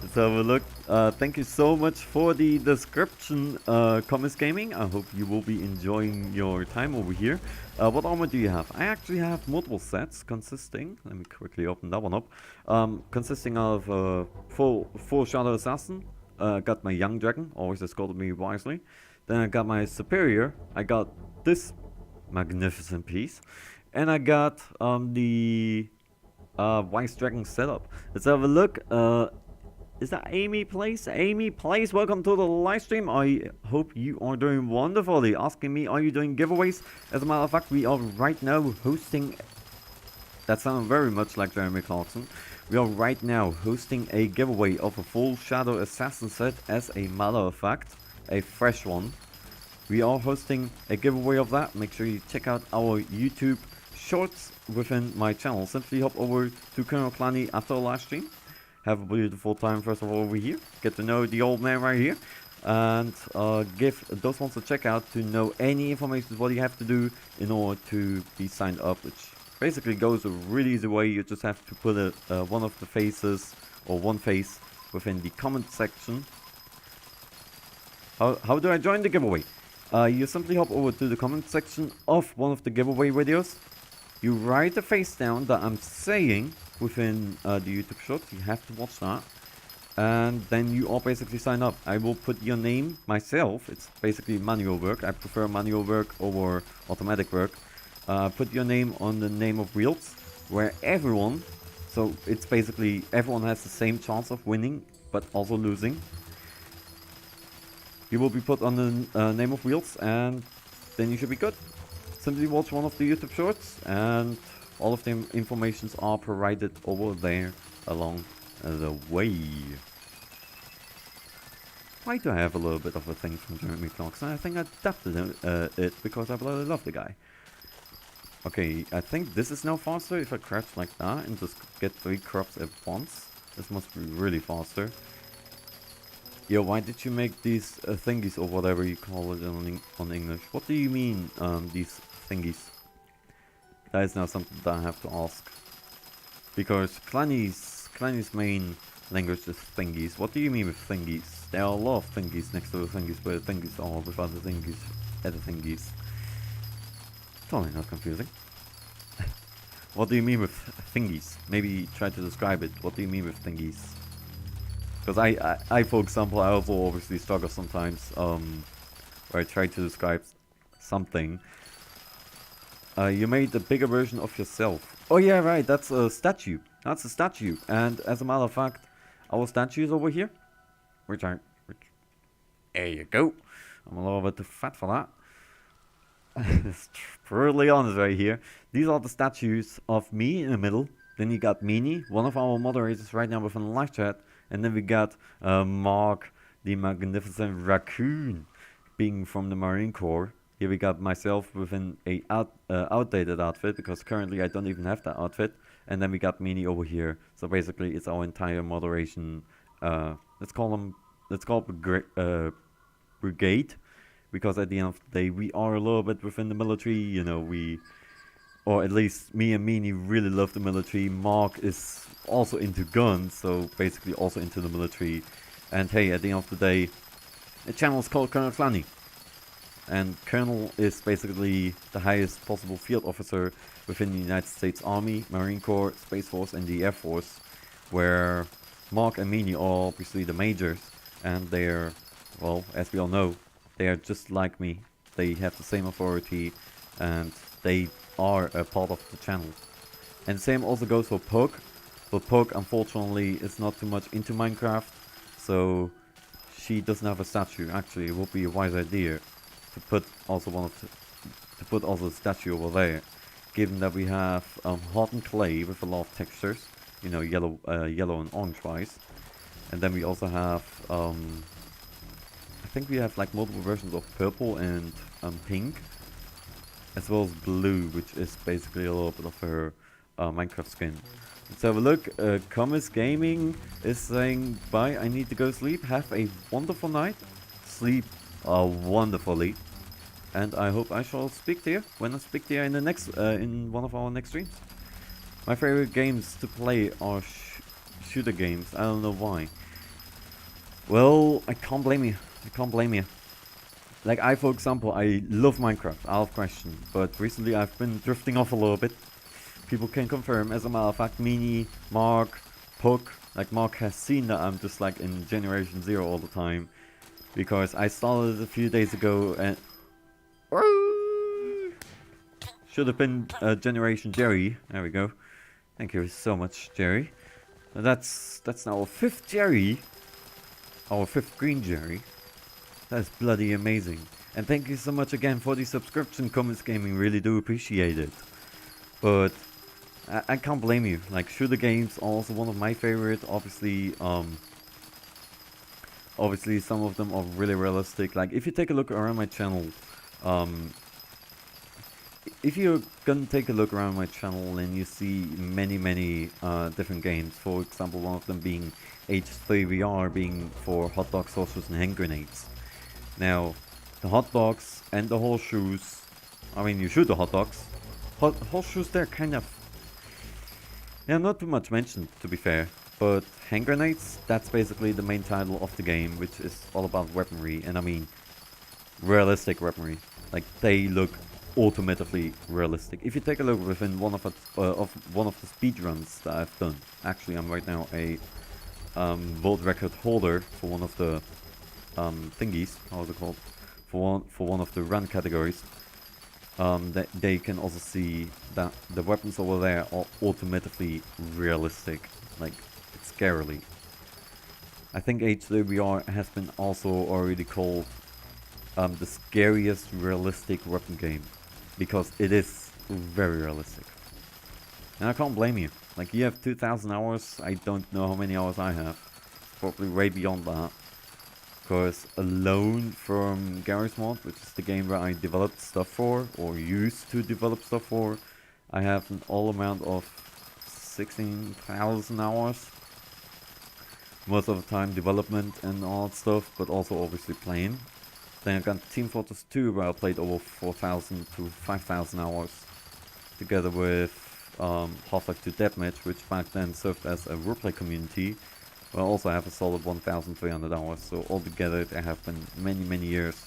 Let's have a look. Thank you so much for the description, Comis Gaming. I hope you will be enjoying your time over here. What armor do you have? I actually have multiple sets consisting. Let me quickly open that one up. Consisting of full Shadow Assassin. Got my Young Dragon, always escorted me wisely. Then I got my Superior. I got this magnificent piece. And I got the Wise Dragon setup. Let's have a look. Is that Amy Place? Amy Place, welcome to the live stream. I hope you are doing wonderfully. Asking me, are you doing giveaways? As a matter of fact, we are right now hosting... That sounds very much like Jeremy Clarkson. We are right now hosting a giveaway of a full Shadow Assassin set. As a matter of fact, a fresh one. We are hosting a giveaway of that. Make sure you check out our YouTube shorts within my channel. Simply hop over to Colonel Clanny after the live stream. Have a beautiful time first of all over here. Get to know the old man right here. And give those ones a check out to know any information what you have to do in order to be signed up. Which basically goes a really easy way. You just have to put one of the faces or one face within the comment section. How do I join the giveaway? You simply hop over to the comment section of one of the giveaway videos. You write the face down that I'm saying within the YouTube shorts. You have to watch that. And then you all basically sign up. I will put your name myself. It's basically manual work. I prefer manual work over automatic work. Put your name on the name of wheels, where everyone, so it's basically everyone has the same chance of winning, but also losing. You will be put on the name of wheels, and then you should be good. Simply watch one of the YouTube shorts, and all of the informations are provided over there along the way. Why do I have a little bit of a thing from Jeremy Clarkson? I think I adapted it because I really love the guy. Okay, I think this is now faster if I crouch like that and just get 3 crops at once. This must be really faster. Yo, why did you make these thingies or whatever you call it on English? What do you mean, these thingies? That is now something that I have to ask. Because Clanny's main language is thingies. What do you mean with thingies? There are a lot of thingies next to the thingies, but the thingies are without the thingies at the thingies. Totally not confusing. What do you mean with thingies? Maybe try to describe it. What do you mean with thingies? Because I, for example, I also obviously struggle sometimes where I try to describe something. You made a bigger version of yourself. Oh yeah, right, that's a statue. That's a statue. And as a matter of fact, our statue is over here. There you go. I'm a little bit too fat for that. It's brutally honest right here. These are the statues of me in the middle. Then you got Meanie, one of our moderators right now within the live chat. And then we got Mark, the magnificent raccoon, being from the Marine Corps. Here we got myself within a outdated outfit, because currently I don't even have that outfit. And then we got Meanie over here. So basically it's our entire moderation. Let's call it brigade. Because at the end of the day, we are a little bit within the military, you know, or at least me and Meanie really love the military. Mark is also into guns, so basically also into the military. And hey, at the end of the day, the channel is called Colonel Clanny. And Colonel is basically the highest possible field officer within the United States Army, Marine Corps, Space Force and the Air Force. Where Mark and Meanie are obviously the majors. And they're, well, as we all know, they are just like me. They have the same authority and they are a part of the channel. And same also goes for Poke. But Poke unfortunately is not too much into Minecraft, so she doesn't have a statue. Actually, it would be a wise idea to put also a statue over there, given that we have hardened clay with a lot of textures, you know, yellow and orange wise, and then we also have I think we have like multiple versions of purple and pink, as well as blue, which is basically a little bit of her Minecraft skin. Let's have a look. Comis Gaming is saying bye. I need to go sleep. Have a wonderful night. Sleep wonderfully, and I hope I shall speak to you when I speak to you in the next in one of our next streams. My favorite games to play are shooter games. I don't know why. Well, I can't blame you. I can't blame you. Like, for example, I love Minecraft, out of question. But recently I've been drifting off a little bit. People can confirm. As a matter of fact, Mini, Mark, Puck, like Mark has seen that I'm just like in Generation 0 all the time. Because I started a few days ago and... Should have been Generation Jerry. There we go. Thank you so much, Jerry. That's now our 5th Jerry. Our 5th green Jerry. That's bloody amazing. And thank you so much again for the subscription, Comments Gaming. Really do appreciate it. But I can't blame you. Like, shooter games are also one of my favorite. Obviously, obviously some of them are really realistic. Like, if you take a look around my channel, if you're gonna take a look around my channel and you see many different games, for example, one of them being H3VR, being for hot dogs, sausages and hand grenades. Now, the hot dogs and the horseshoes, I mean, you shoot the hot dogs. Horseshoes, they're kind of, yeah, not too much mentioned, to be fair. But hand grenades, that's basically the main title of the game, which is all about weaponry, and I mean, realistic weaponry. Like, they look automatically realistic. If you take a look within one of the speedruns that I've done, actually I'm right now a world record holder for one of the thingies, how's it called, for one of the run categories. They can also see that the weapons over there are automatically realistic, like it's scarily. I think H3VR has been also already called the scariest realistic weapon game, because it is very realistic. And I can't blame you. Like, you have 2,000 hours, I don't know how many hours I have. Probably way beyond that. Because alone from Garry's Mod, which is the game where I developed stuff for, or used to develop stuff for, I have an all amount of 16,000 hours. Most of the time development and all that stuff, but also obviously playing. Then I got Team Fortress 2, where I played over 4,000 to 5,000 hours, together with Half-Life 2 Deathmatch, which back then served as a roleplay community. I also have a solid 1,300 hours, so altogether there have been many years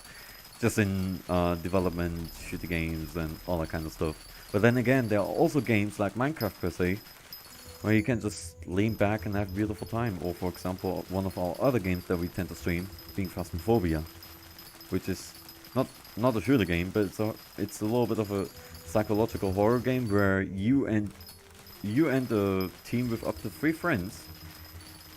just in development, shooting games and all that kind of stuff. But then again, there are also games like Minecraft per se, where you can just lean back and have a beautiful time. Or for example, one of our other games that we tend to stream, being Phasmophobia, which is not a shooter game, but it's a little bit of a psychological horror game where you and a team with up to 3 friends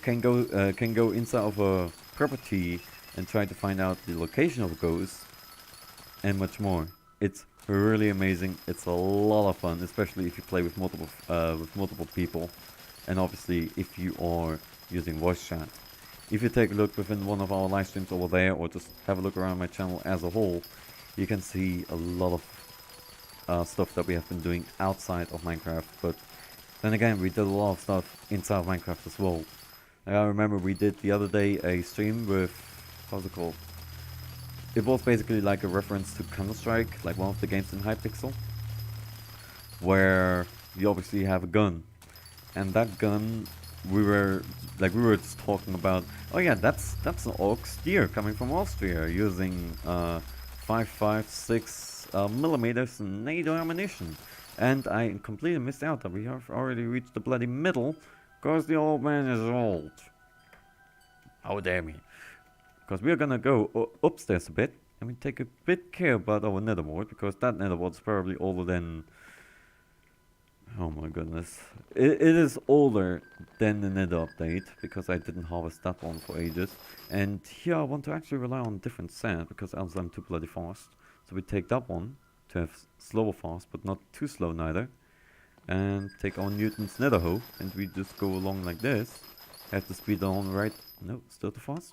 can go inside of a property and try to find out the location of a ghost and much more. It's really amazing. It's a lot of fun, especially if you play with multiple people, and obviously if you are using voice chat. If you take a look within one of our live streams over there, or just have a look around my channel as a whole, you can see a lot of stuff that we have been doing outside of Minecraft. But then again, we did a lot of stuff inside of Minecraft as well. I remember we did the other day a stream with, how's it called? It was basically like a reference to Counter-Strike, like one of the games in HyPixel, where you obviously have a gun, and that gun, we were just talking about, oh yeah, that's an Ox deer coming from Austria using 5.56 millimeters NATO ammunition, and I completely missed out that we have already reached the bloody middle, because the old man is old. How dare me? Because we are gonna go upstairs a bit, and we take a bit care about our netherboard, because that netherboard is probably older than... Oh my goodness. It is older than the nether update, because I didn't harvest that one for ages. And here I want to actually rely on different sand, because else I'm too bloody fast. So we take that one, to have slower fast, but not too slow neither. And take our Newton's nether hoe, and we just go along like this. Have the speed on right... No, still too fast.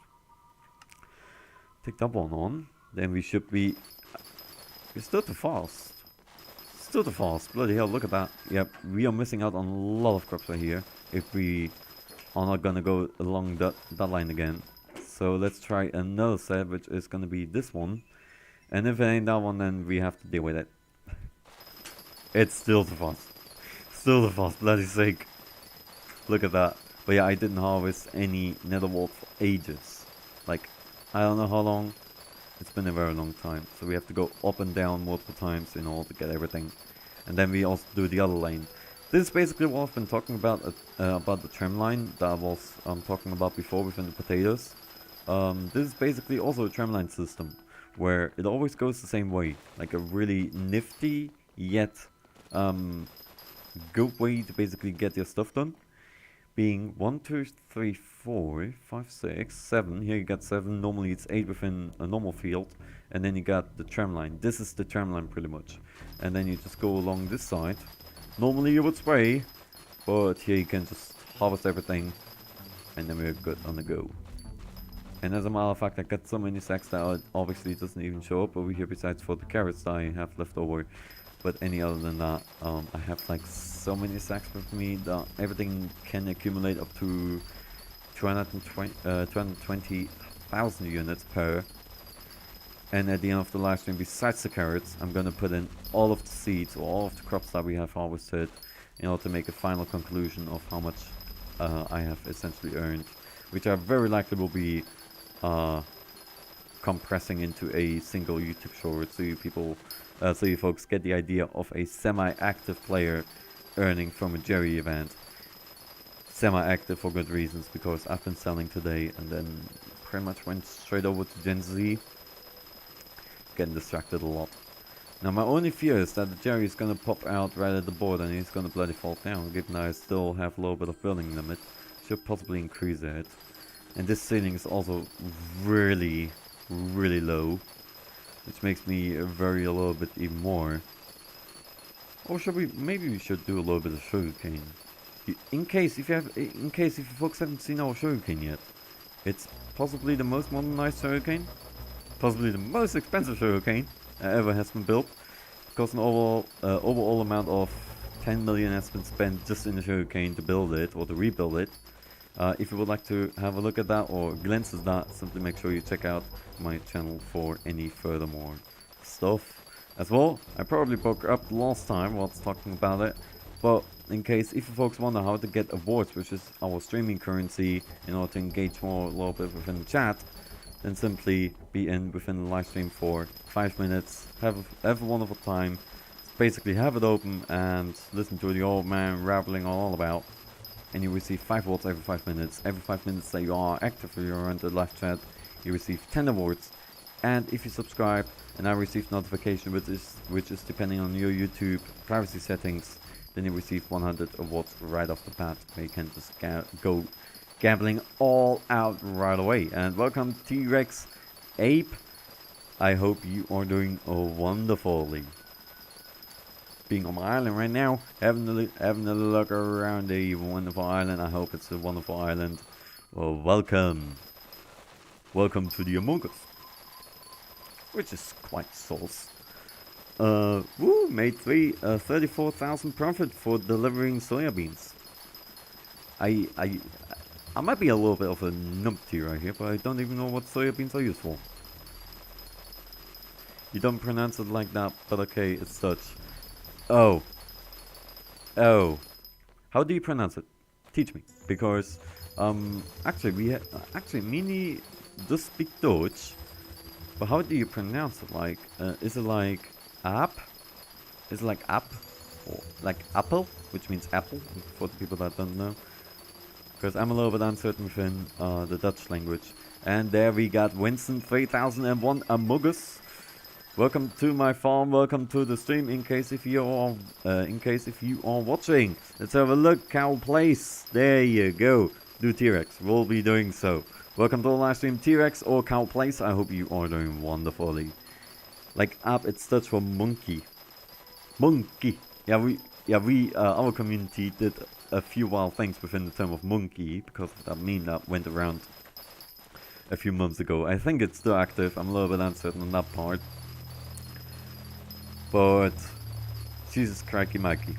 Take that one on, then we should be... We're still too fast. Still too fast, bloody hell, look at that. Yep, we are missing out on a lot of crops right here, if we are not gonna go along that line again. So let's try another set, which is gonna be this one. And if it ain't that one, then we have to deal with it. It's still too fast. Still too fast, bloody sake. Look at that. But yeah, I didn't harvest any nether wart for ages. Like, I don't know how long. It's been a very long time. So we have to go up and down multiple times in order to get everything. And then we also do the other lane. This is basically what I've been talking about the trim line that I was talking about before within the potatoes. This is basically also a trim line system where it always goes the same way. Like a really nifty yet good way to basically get your stuff done. Being 1, 2, 3, 4, 5, 6, 7. Here you got 7. Normally it's 8 within a normal field. And then you got the tram line. This is the tram line pretty much. And then you just go along this side. Normally you would spray. But here you can just harvest everything. And then we're good on the go. And as a matter of fact, I got so many sacks that it obviously doesn't even show up over here besides for the carrots that I have left over. But any other than that, I have like so many sacks with me that everything can accumulate up to 220,000 units per. And at the end of the live stream, besides the carrots, I'm gonna put in all of the seeds or all of the crops that we have harvested in order to make a final conclusion of how much I have essentially earned, which I very likely will be compressing into a single YouTube short, so you folks get the idea of a semi-active player earning from a Jerry event. Semi-active for good reasons, because I've been selling today and then pretty much went straight over to Gen Z. Getting distracted a lot. Now my only fear is that the Jerry is gonna pop out right at the board and he's gonna bloody fall down, given that I still have a little bit of building limit. Should possibly increase it. And this ceiling is also really low, which makes me vary a little bit even more. Or maybe we should do a little bit of sugarcane. In case if you folks haven't seen our sugarcane yet, it's possibly the most modernized sugarcane, possibly the most expensive sugarcane that ever has been built, because an overall amount of 10 million has been spent just in the sugarcane to build it or to rebuild it. If you would like to have a look at that or glance at that, simply make sure you check out my channel for any furthermore stuff. As well, I probably broke up last time whilst talking about it, but in case if you folks wonder how to get awards, which is our streaming currency, in order to engage more a little bit within the chat, then simply be in within the live stream for 5 minutes, have a wonderful time, basically have it open and listen to the old man rambling all about. And you receive 5 awards every 5 minutes. Every 5 minutes that you are active or you're on the live chat, you receive 10 awards. And if you subscribe and I receive notification, which is depending on your YouTube privacy settings, then you receive 100 awards right off the bat. Where you can just go gambling all out right away. And welcome T-Rex Ape. I hope you are doing wonderfully. Being on my island right now, having a look around the wonderful island. I hope it's a wonderful island. Well, welcome to the Among Us, which is quite sauce. Made 34,000 profit for delivering soybeans. I might be a little bit of a numpty right here, but I don't even know what soybeans are used for. You don't pronounce it like that, but okay, it's such. Oh. How do you pronounce it? Teach me, because actually Mini does speak Dutch, but how do you pronounce it? Like, is it like app? Is it like app, or like apple, which means apple for the people that don't know? Because I'm a little bit uncertain within the Dutch language. And there we got Winston 3001 Among Us. Welcome to my farm, welcome to the stream. In case if you are watching, let's have a look. Cow Place, there you go. Do T-Rex, we'll be doing so. Welcome to the live stream, T-Rex or Cow Place. I hope you are doing wonderfully. Like app, it's Dutch for monkey. Monkey. Our community did a few wild things within the term of monkey because of that meme that went around a few months ago. I think it's still active. I'm a little bit uncertain on that part. But Jesus crikey Mikey,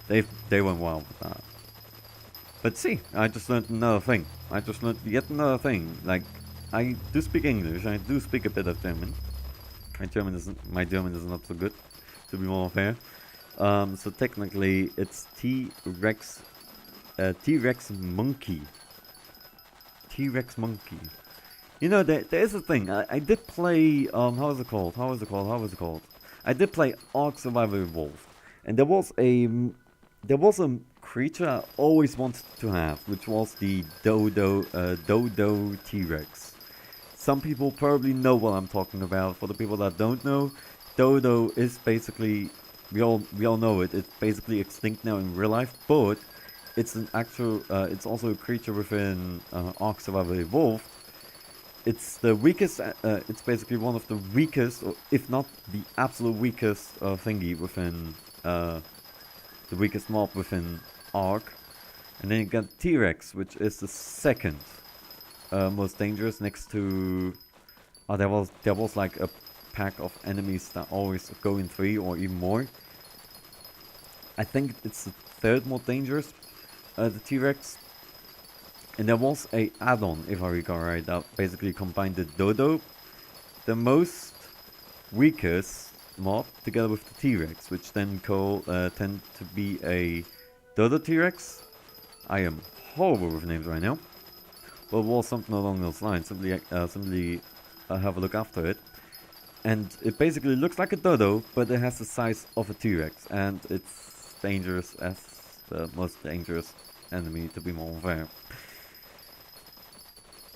they went wild with that. But see, I just learned another thing. I just learned yet another thing. Like, I do speak English. I do speak a bit of German. My German is not so good, to be more fair. So technically, it's T-Rex T-Rex monkey. T-Rex monkey. You know, there is a thing. I did play, how is it called? I did play Ark Survival Evolved. And there was a creature I always wanted to have, which was the Dodo T-Rex. Some people probably know what I'm talking about. For the people that don't know, Dodo is basically, we all know it. It's basically extinct now in real life, but it's an actual, it's also a creature within Ark Survival Evolved. It's the weakest, it's basically one of the weakest, or if not the absolute weakest thingy within, the weakest mob within Ark. And then you got T-Rex, which is the second most dangerous next to, there was like a pack of enemies that always go in 3 or even more. I think it's the third most dangerous, the T-Rex. And there was a add-on, if I recall right, that basically combined the Dodo, the most weakest mob, together with the T-Rex, which then tend to be a Dodo T-Rex. I am horrible with names right now. But it was something along those lines. Simply have a look after it. And it basically looks like a Dodo, but it has the size of a T-Rex. And it's dangerous as the most dangerous enemy, to be more fair.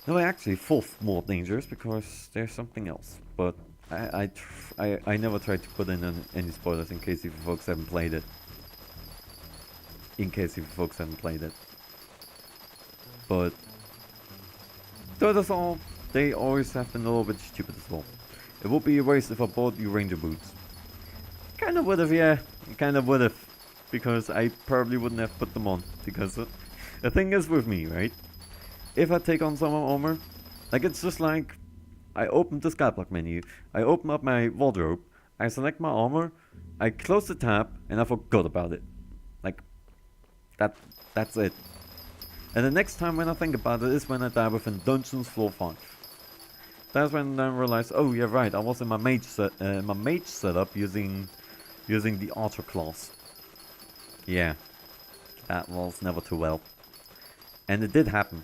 No, actually, fourth more dangerous, because there's something else. But I never tried to put in any spoilers in case you folks haven't played it. But Dodos they always have been a little bit stupid as well. It would be a waste if I bought you ranger boots. Kinda would've, yeah. Kinda would've. Because I probably wouldn't have put them on. Because the thing is with me, right? If I take on some armor, like it's just like, I open the Skyblock menu, I open up my wardrobe, I select my armor, I close the tab, and I forgot about it. Like, that's it. And the next time when I think about it is when I die within Dungeons Floor 5. That's when I realize, oh yeah right, I was in my mage setup using the archer class. Yeah, that was never too well. And it did happen.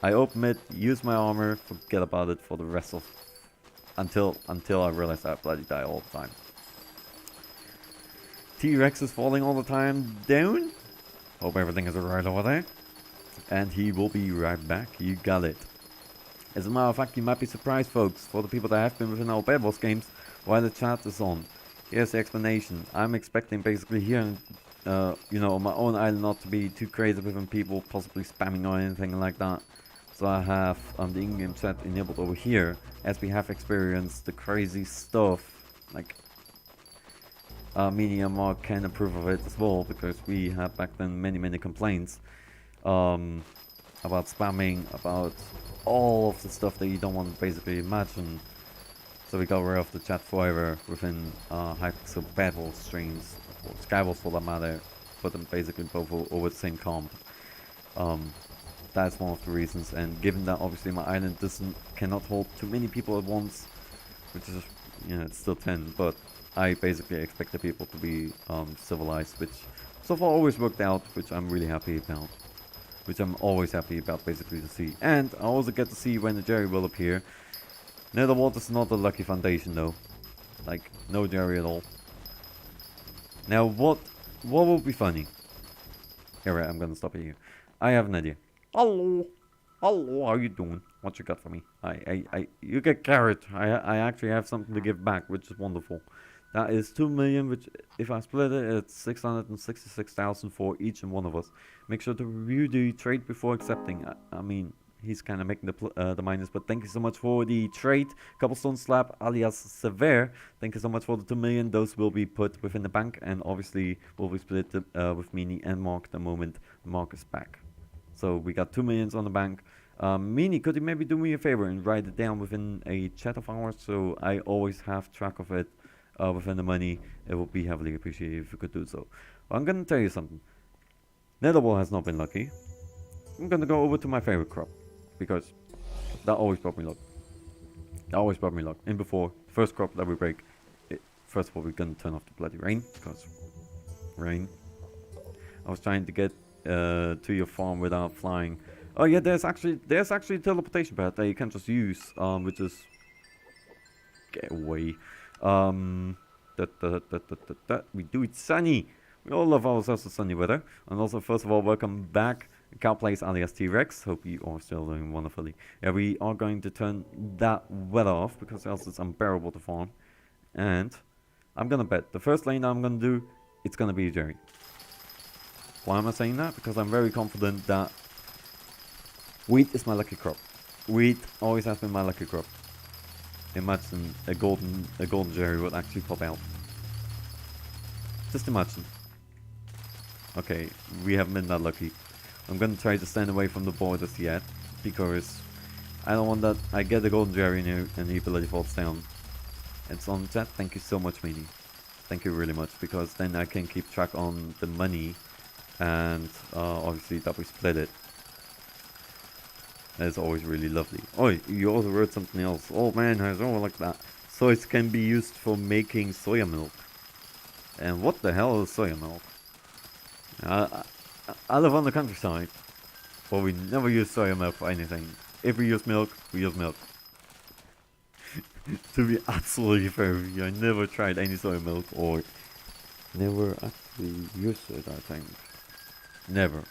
I open it, use my armor, forget about it for the rest of... Until I realized I bloody die all the time. T-Rex is falling all the time down. Hope everything is alright over there. And he will be right back. You got it. As a matter of fact, you might be surprised, folks, for the people that have been within our Bad Boss games, why the chat is on. Here's the explanation. I'm expecting basically here, you know, on my own island not to be too crazy with people possibly spamming or anything like that. So I have the in-game chat enabled over here, as we have experienced the crazy stuff. Like, me and Mark can approve of it as well, because we had back then many complaints about spamming, about all of the stuff that you don't want to basically imagine. So we got rid of the chat forever within HyPixel battle streams, or Skywars for that matter, put them basically both over the same comp. That's one of the reasons, and given that obviously my island cannot hold too many people at once, which is, you know, it's still 10, but I basically expect the people to be civilized, which so far always worked out, which I'm really happy about. Which I'm always happy about basically to see. And I also get to see when the Jerry will appear. Netherworld is not a lucky foundation though. Like, no Jerry at all. Now what would be funny? Alright, I'm gonna stop it here. I have an idea. Hello, how you doing? What you got for me? You get carrot. I actually have something to give back, which is wonderful. That is 2 million, which if I split it, it's 666,000 for each and one of us. Make sure to review the trade before accepting. I mean, he's kind of making the minus, but thank you so much for the trade. Cobblestone Slab alias Severe. Thank you so much for the 2 million. Those will be put within the bank, and obviously will be split with Meanie and Mark the moment Mark is back. So we got 2 millions on the bank. Meanie, could you maybe do me a favor and write it down within a chat of ours, so I always have track of it within the money? It would be heavily appreciated if you could do so. Well, I'm gonna tell you something. Netherwall has not been lucky. I'm gonna go over to my favorite crop, because that always brought me luck. And before, first crop that we break, first of all we're gonna turn off the bloody rain, because rain. I was trying to get to your farm without flying. Oh yeah, there's actually a teleportation pad that you can just use, which is get away. We do it sunny. We all love ourselves the sunny weather. And also, first of all, welcome back, Cowplace alias T-Rex. Hope you are still doing wonderfully. Yeah, we are going to turn that weather off because else it's unbearable to farm. And I'm gonna bet the first lane I'm gonna do, it's gonna be a Jerry. Why am I saying that? Because I'm very confident that wheat is my lucky crop. Wheat always has been my lucky crop. Imagine a golden Jerry would actually pop out. Just imagine. Okay, we haven't been that lucky. I'm gonna try to stand away from the borders yet, because I don't want that I get a golden Jerry and the ability falls down. It's on chat. Thank you so much, Meanie. Thank you really much, because then I can keep track on the money, and obviously that we split it. That's always really lovely. Oh, you also wrote something else. Oh man, I don't like that. Soys can be used for making soya milk. And what the hell is soya milk? I live on the countryside, but we never use soya milk for anything. If we use milk, we use milk. To be absolutely fair with you, I never tried any soya milk, or never actually used it, I think. Never.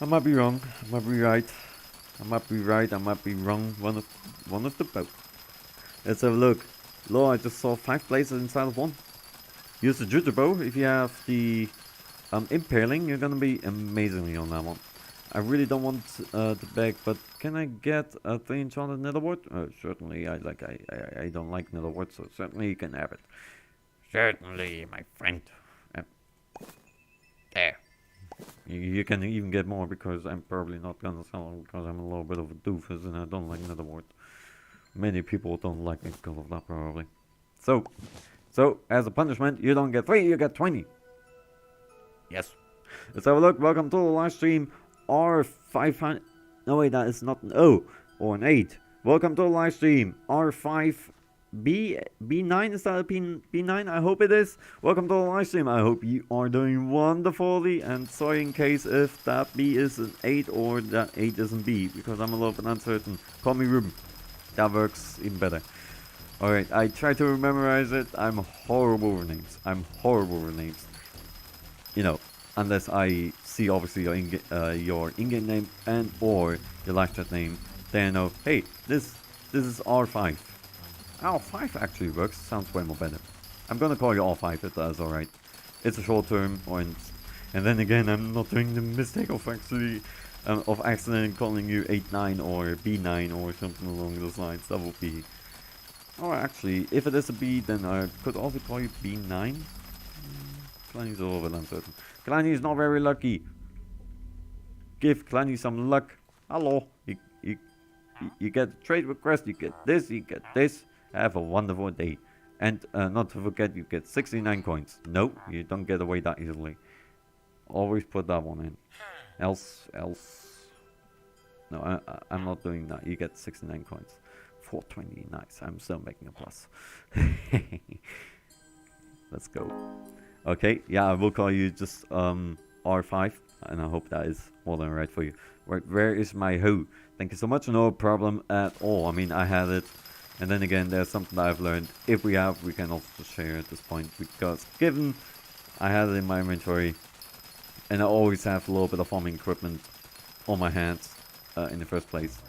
I might be wrong, I might be right. I might be right, I might be wrong. One of the both. Let's have a look. Law, I just saw 5 places inside of one. Use the Jujabo. If you have the impaling, you're gonna be amazingly on that one. I really don't want the bag, but can I get a 3 enchanted netherwort? Certainly. I don't like netherwort, so certainly you can have it. Certainly, my friend. There. You can even get more, because I'm probably not gonna sell them, because I'm a little bit of a doofus and I don't like netherwort. Many people don't like me because of that, probably. So as a punishment, you don't get 3, you get 20. Yes. Let's have a look. Welcome to the live stream. R500. No wait, that is not an O or an 8. Welcome to the live stream. R5B9, is that a B9? I hope it is. Welcome to the live stream. I hope you are doing wonderfully, and sorry in case if that B is an 8 or that 8 is an B, because I'm a little bit uncertain. Call me Ruben. That works even better. Alright, I try to memorize it. I'm horrible with names. You know, unless I see obviously your in-game name and or your live chat name, then I know, hey, this is R5. R5 actually works. Sounds way more better. I'm gonna call you R5 if that's alright. It's a short term, and then again, I'm not doing the mistake of actually accidentally calling you 8-9 or B9 or something along those lines. That would be... Or actually, if it is a B, then I could also call you B9. Clanny's a little bit uncertain. Clanny is not very lucky. Give Clanny some luck. Hello. You get a trade request, you get this. Have a wonderful day. And not to forget, you get 69 coins. No, you don't get away that easily. Always put that one in. Else. No, I'm not doing that. You get 69 coins. 420, nice. I'm still making a plus. Let's go. Okay, yeah, I will call you just R5, and I hope that is more than right for you. Right, where is my hoe? Thank you so much. No problem at all. I mean, I had it, and then again, there's something that I've learned. If we have, we can also share at this point, because given I had it in my inventory, and I always have a little bit of farming equipment on my hands in the first place.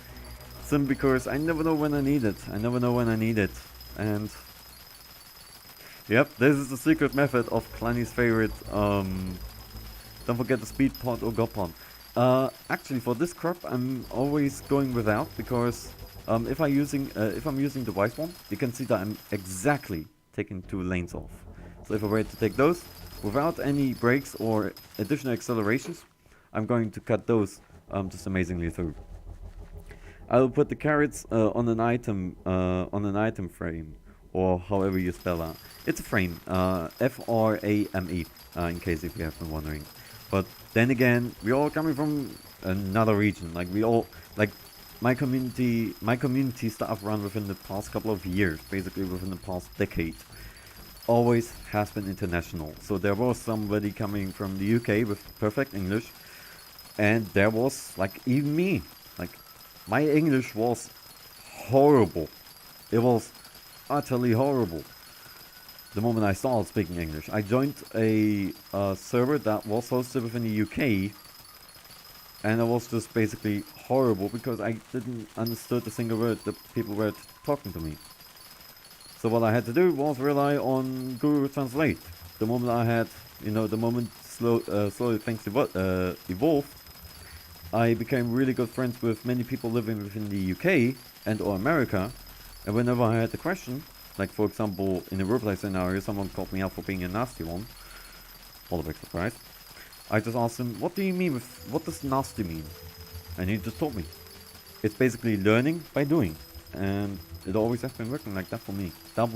Simply because I never know when I need it. And yep, this is the secret method of Clanny's favorite. Don't forget the speed pot or god pot. Actually, for this crop, I'm always going without, because if I'm using the wise one, you can see that I'm exactly taking 2 lanes off. So if I were to take those without any brakes or additional accelerations, I'm going to cut those just amazingly through. I will put the carrots on an item frame, or however you spell that. It's a frame, F-R-A-M-E, in case if you have been wondering. But then again, we're all coming from another region. Like my community staff run within the past couple of years, basically within the past decade. always has been international. So there was somebody coming from the UK with perfect English, and there was like even me. Like my English was horrible. It was utterly horrible. The moment I started speaking English, I joined a server that was hosted within the UK, and it was just basically horrible because I didn't understood a single word that people were talking to me. So what I had to do was rely on Google Translate. The moment I had, the moment slowly things evolved, I became really good friends with many people living within the UK and or America. And whenever I had a question, like for example in a roleplay scenario, someone called me out for being a nasty one, all a big surprise, I just asked him, what do you mean what does nasty mean? And he just told me. It's basically learning by doing. And it always has been working like that for me. That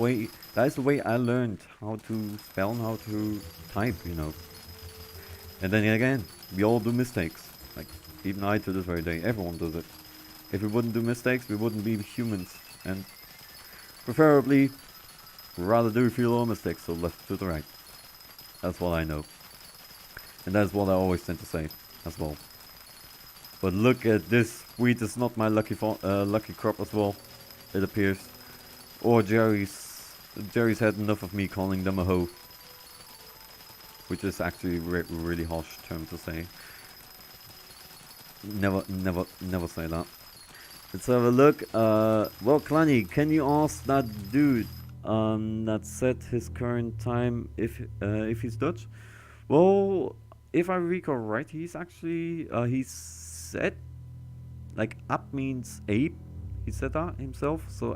is the way I learned how to spell and how to type, And then again, we all do mistakes. Like, even I to this very day, everyone does it. If we wouldn't do mistakes, we wouldn't be humans. And preferably, rather do a few little mistakes, so left to the right. That's what I know. And that's what I always tend to say, as well. But look at this, wheat is not my lucky crop as well, it appears. Or Jerry's had enough of me calling them a hoe. Which is actually really harsh term to say. Never say that. Let's have a look. Well, Clanny, can you ask that dude that said his current time if he's Dutch? Well, if I recall right, he's actually he said like up means ape. He said that himself. So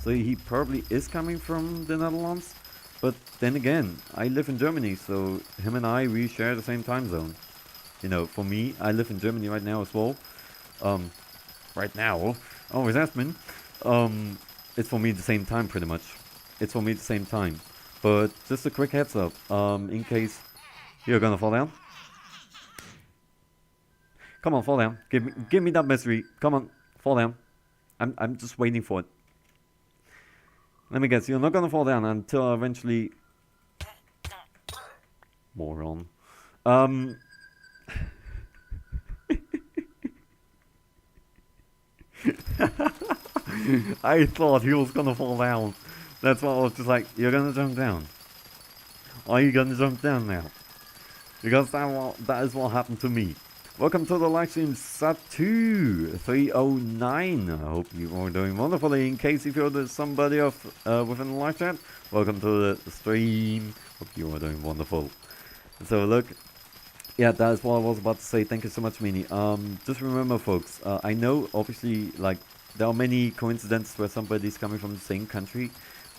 he probably is coming from the Netherlands. But then again, I live in Germany, so him and we share the same time zone. For me, I live in Germany right now as well. Right now, always ask me. It's for me the same time pretty much. It's for me the same time. But just a quick heads up, in case you're gonna fall down. Come on, fall down. Give me that misery. Come on, fall down. I'm just waiting for it. Let me guess, you're not gonna fall down until eventually. Moron. I thought he was gonna fall down. That's why I was just like, you're gonna jump down. Are you gonna jump down now? Because that is what happened to me. Welcome to the live stream Satu309. I hope you are doing wonderfully. In case if you're somebody within the live chat, welcome to the stream. Hope you are doing wonderful. Let's have a look. Yeah, that is what I was about to say. Thank you so much, Mini. Just remember, folks, I know obviously like there are many coincidences where somebody's coming from the same country,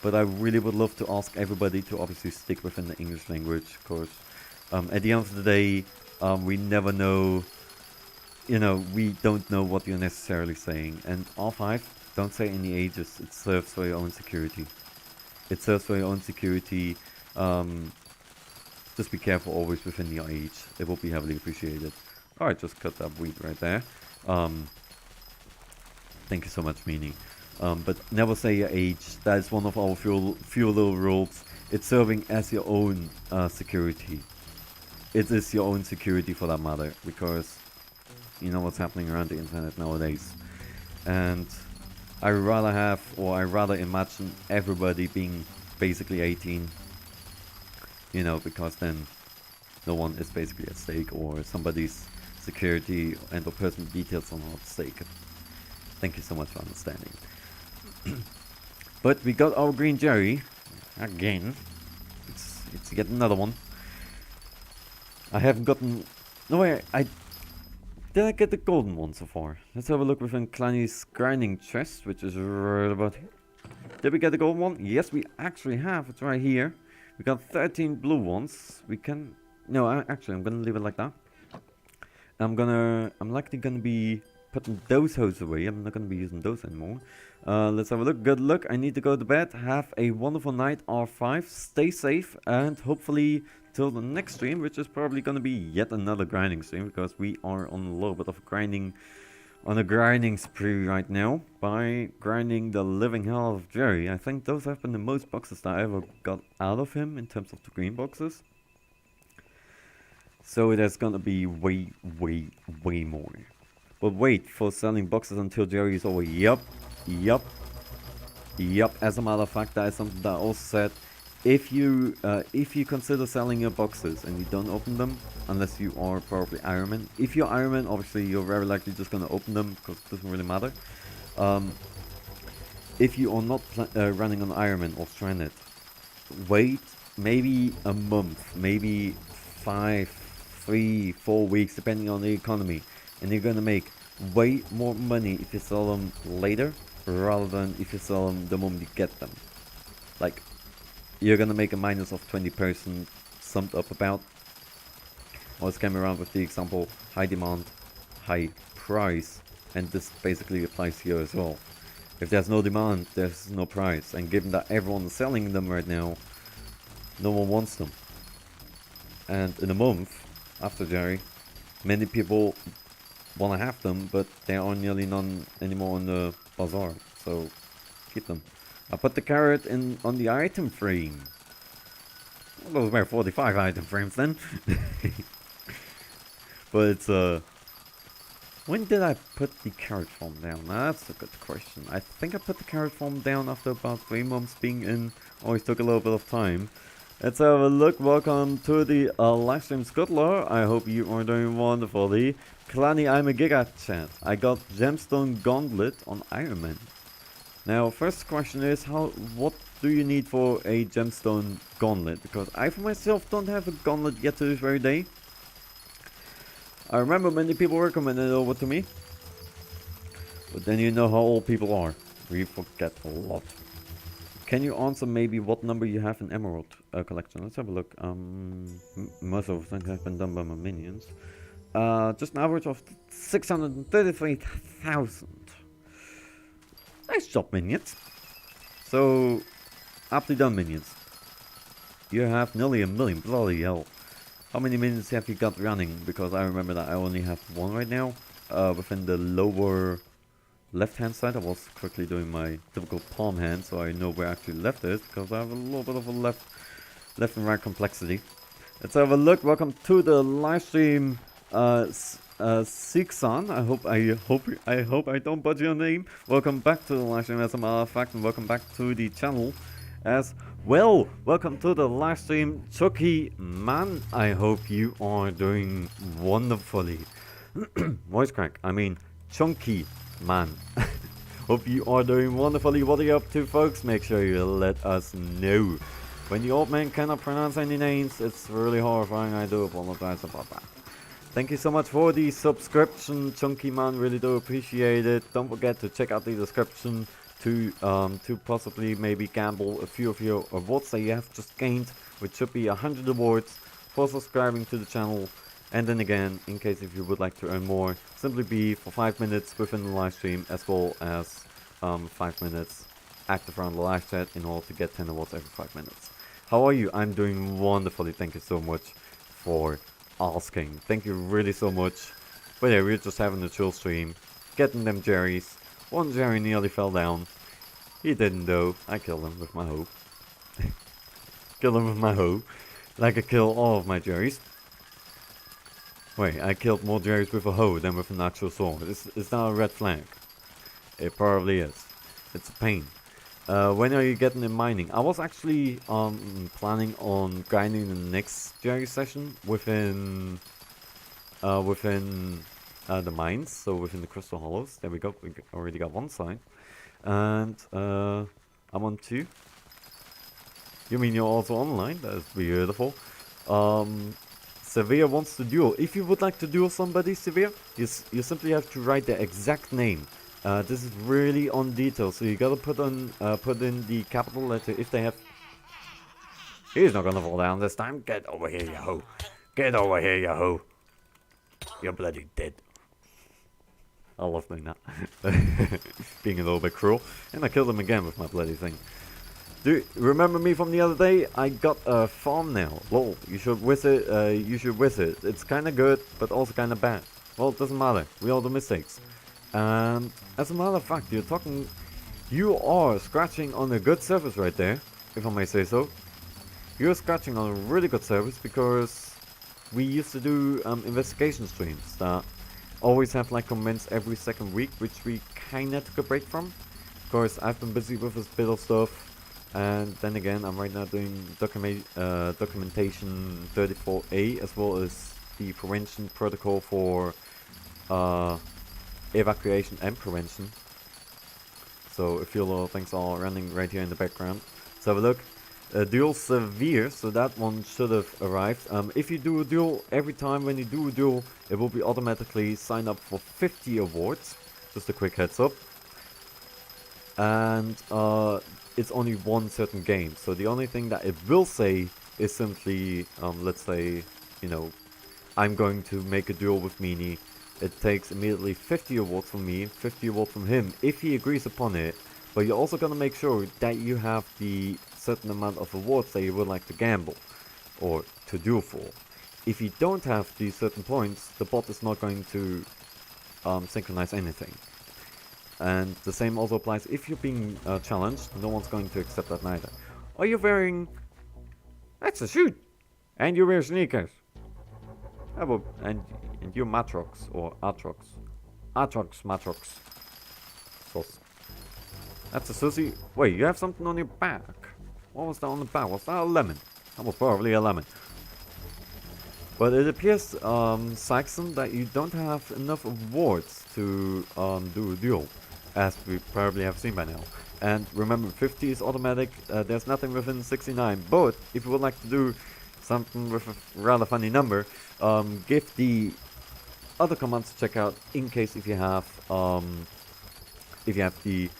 but I really would love to ask everybody to obviously stick within the English language, of course. At the end of the day, we never know, we don't know what you're necessarily saying. And R5, don't say any ages. It serves for your own security. It serves for your own security. Just be careful always within your age. It will be heavily appreciated. Alright, just cut that wheat right there. Thank you so much, Meanie. But never say your age. That is one of our few little rules. It's serving as your own security. It is your own security for that matter, because you know what's happening around the internet nowadays. And I rather imagine everybody being basically 18, because then no one is basically at stake, or somebody's security and or personal details are not at stake. Thank you so much for understanding. But we got our green Jerry again. It's yet another one. I haven't gotten. No way. Did I get the golden one so far? Let's have a look within Clanny's grinding chest, which is right about here. Did we get the golden one? Yes, we actually have. It's right here. We got 13 blue ones. We can. No, actually, I'm gonna leave it like that. I'm likely gonna be putting those hoes away. I'm not gonna be using those anymore. Let's have a look. Good luck. I need to go to bed. Have a wonderful night, R5. Stay safe, and hopefully till the next stream, which is probably gonna be yet another grinding stream, because we are on a little bit of a grinding on a grinding spree right now by grinding the living hell of Jerry. I think those have been the most boxes that I ever got out of him in terms of the green boxes. So there's gonna be way more. But wait for selling boxes until Jerry is over. Yup. As a matter of fact, that is something that I also said. If you consider selling your boxes and you don't open them, unless you are probably Iron Man. If you're Iron Man, obviously you're very likely just gonna open them because it doesn't really matter. If you are not running on Iron Man or Stranded, wait maybe a month, maybe 5, 3, 4 weeks, depending on the economy, and you're gonna make way more money if you sell them later rather than if you sell them the moment you get them. Like, you're gonna make a minus of 20%, summed up about. I was coming around with the example high demand, high price, and this basically applies here as well. If there's no demand, there's no price, and given that everyone is selling them right now, no one wants them. And in a month after Jerry, many people want to have them, but there are nearly none anymore on the bazaar, so keep them. I put the carrot in on the item frame. Well, those were 45 item frames then. But it's when did I put the carrot farm down? Now, that's a good question. I think I put the carrot farm down after about 3 months being in. Always took a little bit of time. Let's have a look. Welcome to the livestream Scuttler. I hope you are doing wonderfully. Kalani, I'm a Giga chat. I got Gemstone Gauntlet on Iron Man. Now, first question is, what do you need for a Gemstone Gauntlet? Because I for myself don't have a gauntlet yet to this very day. I remember many people recommended it over to me. But then you know how old people are. We forget a lot. Can you answer maybe what number you have in Emerald collection? Let's have a look. Most of them have been done by my minions. Just an average of 633,000. Nice job, minions. So, aptly done, minions. You have nearly 1 million. Bloody hell. How many minions have you got running? Because I remember that I only have 1 right now. Within the lower left-hand side. I was quickly doing my typical palm hand, so I know where actually left is, because I have a little bit of a left and right complexity. Let's have a look. Welcome to the live stream, Siksan. I hope I don't butcher your name. Welcome back to the live stream, as a matter of fact, and welcome back to the channel as well. Welcome to the live stream, Chucky Man. I hope you are doing wonderfully. Voice crack. I mean, Chunky Man. Hope you are doing wonderfully. What are you up to, folks? Make sure you let us know. When the old man cannot pronounce any names, it's really horrifying. I do apologize about that. Thank you so much for the subscription, Chunky Man. Really do appreciate it. Don't forget to check out the description to possibly maybe gamble a few of your awards that you have just gained, which should be 100 awards for subscribing to the channel. And then again, in case if you would like to earn more, simply be for 5 minutes within the live stream, as well as 5 minutes active around the live chat in order to get 10 awards every 5 minutes. How are you? I'm doing wonderfully. Thank you so much for asking. Thank you really so much. But yeah, we're just having a chill stream, getting them Jerrys. One Jerry nearly fell down. He didn't though. I killed him with my hoe. Killed him with my hoe. Like I kill all of my Jerrys. Wait, I killed more Jerrys with a hoe than with an actual sword. Is that a red flag? It probably is. It's a pain. When are you getting in mining? I was actually planning on grinding the next Jerry session within the mines, so within the Crystal Hollows. There we go. We already got one side, and I'm on 2. You mean you're also online? That is beautiful. Severe wants to duel. If you would like to duel somebody, Severe, you simply have to write the exact name. This is really on detail, so you gotta put in the capital letter if they have. He's not gonna fall down this time. Get over here, you hoe! Get over here, you hoe! You're bloody dead. I love doing that. Being a little bit cruel, and I killed him again with my bloody thing. Do remember me from the other day? I got a farm now. Lol, you should visit. It's kind of good, but also kind of bad. Well, it doesn't matter. We all do mistakes. And as a matter of fact, you are scratching on a good surface right there, if I may say so. You're scratching on a really good surface because we used to do investigation streams that always have like comments every second week, which we kinda took a break from. Of course, I've been busy with this bit of stuff, and then again, I'm right now doing documentation 34A as well as the prevention protocol for evacuation and prevention. So a few little things are running right here in the background. Let's have a look. Duel Severe, so that one should have arrived. If you do a duel, every time when you do a duel, it will be automatically signed up for 50 awards. Just a quick heads up. And it's only one certain game, so the only thing that it will say is simply, let's say, you know, I'm going to make a duel with Meanie. It takes immediately 50 awards from me, 50 awards from him, if he agrees upon it. But you're also gonna make sure that you have the certain amount of awards that you would like to gamble or to duel for. If you don't have these certain points, the bot is not going to synchronize anything. And the same also applies if you're being challenged. No one's going to accept that neither. Are you wearing... That's a shoot! And you wear sneakers. Oh, well, and you're Matrox or Atrox. Matrox. Sauce. That's a sushi. Wait, you have something on your back. What was that on the back? Was that a lemon? That was probably a lemon. But it appears, Saxon, that you don't have enough awards to do a duel, as we probably have seen by now. And remember, 50 is automatic, there's nothing within 69. But if you would like to do something with a rather funny number, give the other commands to check out in case if you have the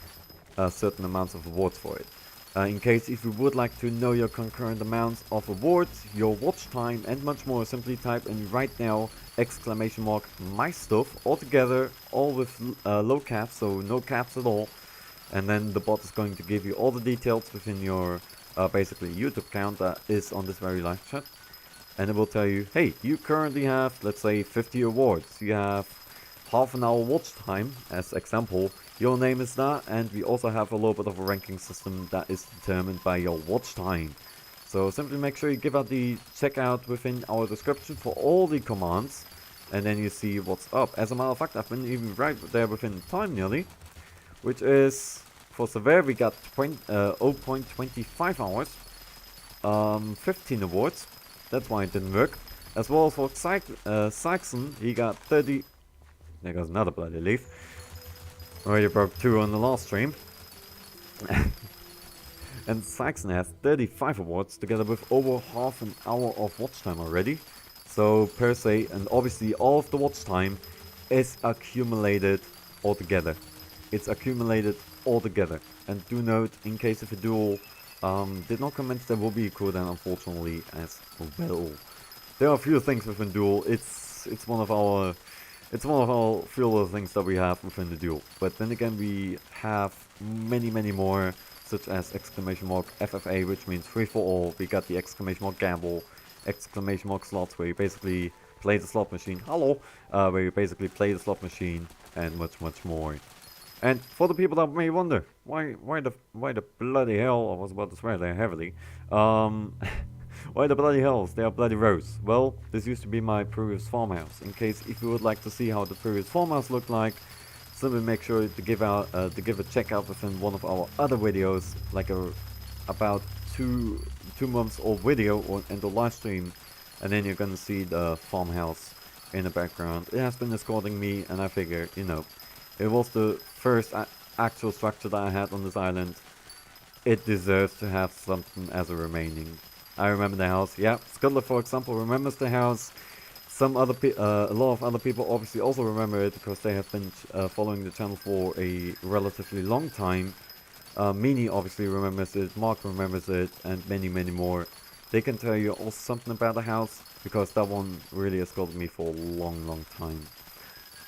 certain amounts of awards for it. In case if you would like to know your concurrent amounts of awards, your watch time and much more, simply type in right now !my stuff all together, all with low caps, so no caps at all, and then the bot is going to give you all the details within your basically YouTube account that is on this very live chat, and it will tell you, hey, you currently have, let's say, 50 awards, you have half an hour watch time as example, your name is that, and we also have a little bit of a ranking system that is determined by your watch time. So simply make sure you give out the checkout within our description for all the commands, and then you see what's up. As a matter of fact, I've been even right there within time nearly, which is, for Severe we got 0.25 hours, 15 awards, that's why it didn't work. As well as for Saxon, he got 30, there goes another bloody leaf. Already broke 2 on the last stream. And Saxon has 35 awards together with over half an hour of watch time already. So per se, and obviously all of the watch time is accumulated altogether. It's accumulated altogether. And do note, in case of a duel did not comment, there will be a cooldown unfortunately as well. There are a few things within duel. It's one of our few little things that we have within the duel. But then again, we have many more, such as exclamation mark FFA, which means free for all. We got the exclamation mark gamble, exclamation mark slots, where you basically play the slot machine. Hello, where you basically play the slot machine, and much more. And for the people that may wonder, why the bloody hell, I was about to swear there heavily, why the bloody hells, they are bloody rows? Well, this used to be my previous farmhouse. In case if you would like to see how the previous farmhouse looked like, simply make sure to give a check out within one of our other videos, like about two months old video in the live stream, and then you're gonna see the farmhouse in the background. It has been escorting me, and I figure, you know, it was the first actual structure that I had on this island. It deserves to have something as a remaining. I remember the house. Yeah, Scuttler, for example, remembers the house. A lot of other people obviously also remember it because they have been following the channel for a relatively long time. Meanie obviously remembers it, Mark remembers it, and many more. They can tell you also something about the house because that one really escorted me for a long time.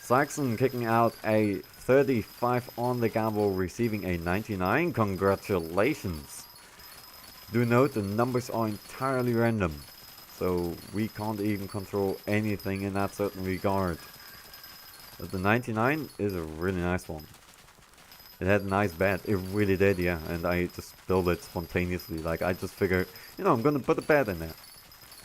Saxon kicking out a 35 on the gamble, receiving a 99. Congratulations! Do note the numbers are entirely random, so we can't even control anything in that certain regard. But the 99 is a really nice one. It had a nice bed. It really did, yeah. And I just built it spontaneously. Like, I just figured, you know, I'm gonna put a bed in there.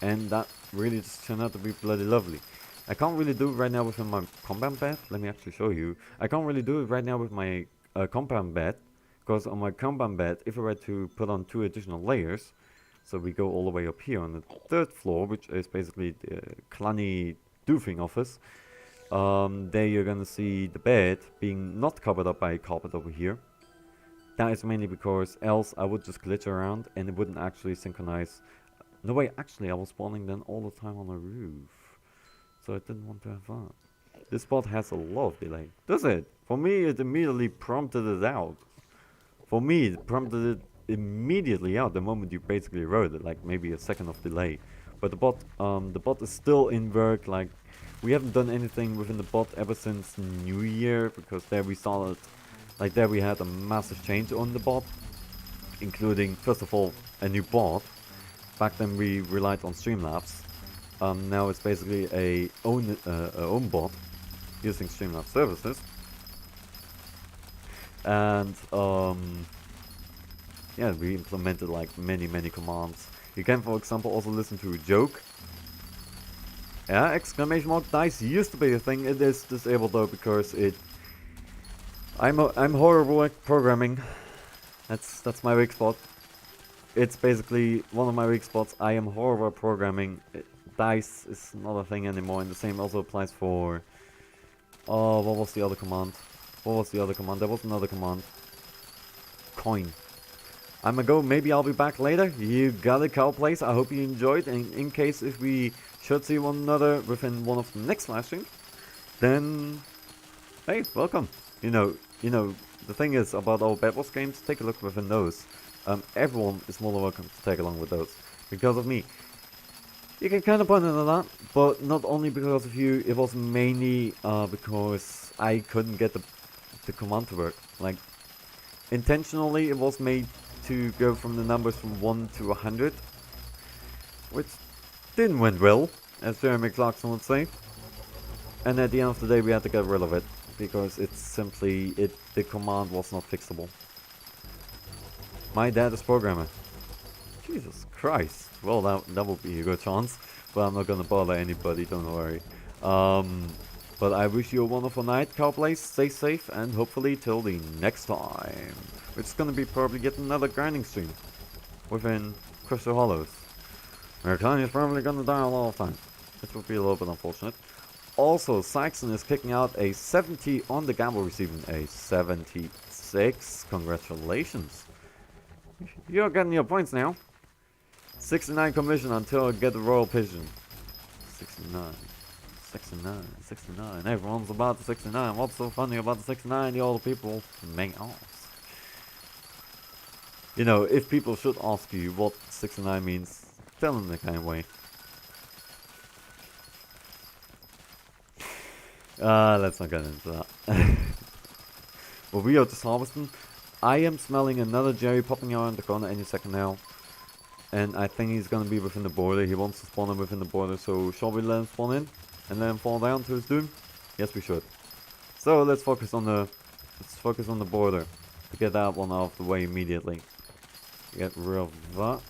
And that really just turned out to be bloody lovely. I can't really do it right now within my compound bed. Let me actually show you. I can't really do it right now with my compound bed. Because on my compound bed, if I were to put on 2 additional layers, so we go all the way up here on the 3rd floor, which is basically the clanny doofing office. There you're gonna see the bed being not covered up by a carpet over here. That is mainly because else I would just glitch around and it wouldn't actually synchronize. No way, actually I was spawning then all the time on the roof. So I didn't want to have that. This spot has a lot of delay. Does it? For me it immediately prompted it out. For me it prompted it immediately out the moment you basically wrote it, like maybe a second of delay. But the bot is still in work. Like, we haven't done anything within the bot ever since New Year, because there we started, like there we had a massive change on the bot, including first of all a new bot. Back then we relied on Streamlabs. Now it's basically a own bot using Streamlabs services. And yeah, we implemented like many commands. You can, for example, also listen to a joke. Yeah, exclamation mark dice used to be a thing. It is disabled though because it. I'm horrible at programming. That's my weak spot. It's basically one of my weak spots. I am horrible at programming. Dice is not a thing anymore, and the same also applies for. Oh, what was the other command? What was the other command? There was another command. Coin. I'ma go. Maybe I'll be back later. You got a cow place. I hope you enjoyed. And in case if we should see one another within one of the next live streams, then hey, welcome. You know. The thing is about all Bad Wars games. Take a look within those. Everyone is more than welcome to tag along with those because of me. You can kind of point it at that, but not only because of you. It was mainly because I couldn't get the command to work. Like, intentionally, it was made to go from the numbers from 1 to 100, which didn't went well, as Jeremy Clarkson would say. And at the end of the day, we had to get rid of it because it's simply the command was not fixable. My dad is programmer. Jesus Christ. Well, that would be a good chance, but I'm not gonna bother anybody. Don't worry. But I wish you a wonderful night, Cowplace. Stay safe, and hopefully till the next time. It's gonna be probably yet another grinding stream within Crystal Hollows. Where Klein is probably gonna die a lot of times, which would be a little bit unfortunate. Also, Saxon is kicking out a 70 on the gamble, receiving a 76. Congratulations. You're getting your points now. 69 commission until I get the Royal Pigeon. 69. 69. Everyone's about the 69. What's so funny about the 69? The older people may ask. You know, if people should ask you what 69 means, tell them the kind of way. Let's not get into that. Well, we are just harvesting. I am smelling another Jerry popping out in the corner any second now. And I think he's gonna be within the border. He wants to spawn in within the border, so shall we let him spawn in? And let him fall down to his doom? Yes, we should. So let's focus on the border to get that one out of the way immediately. Get rid of that.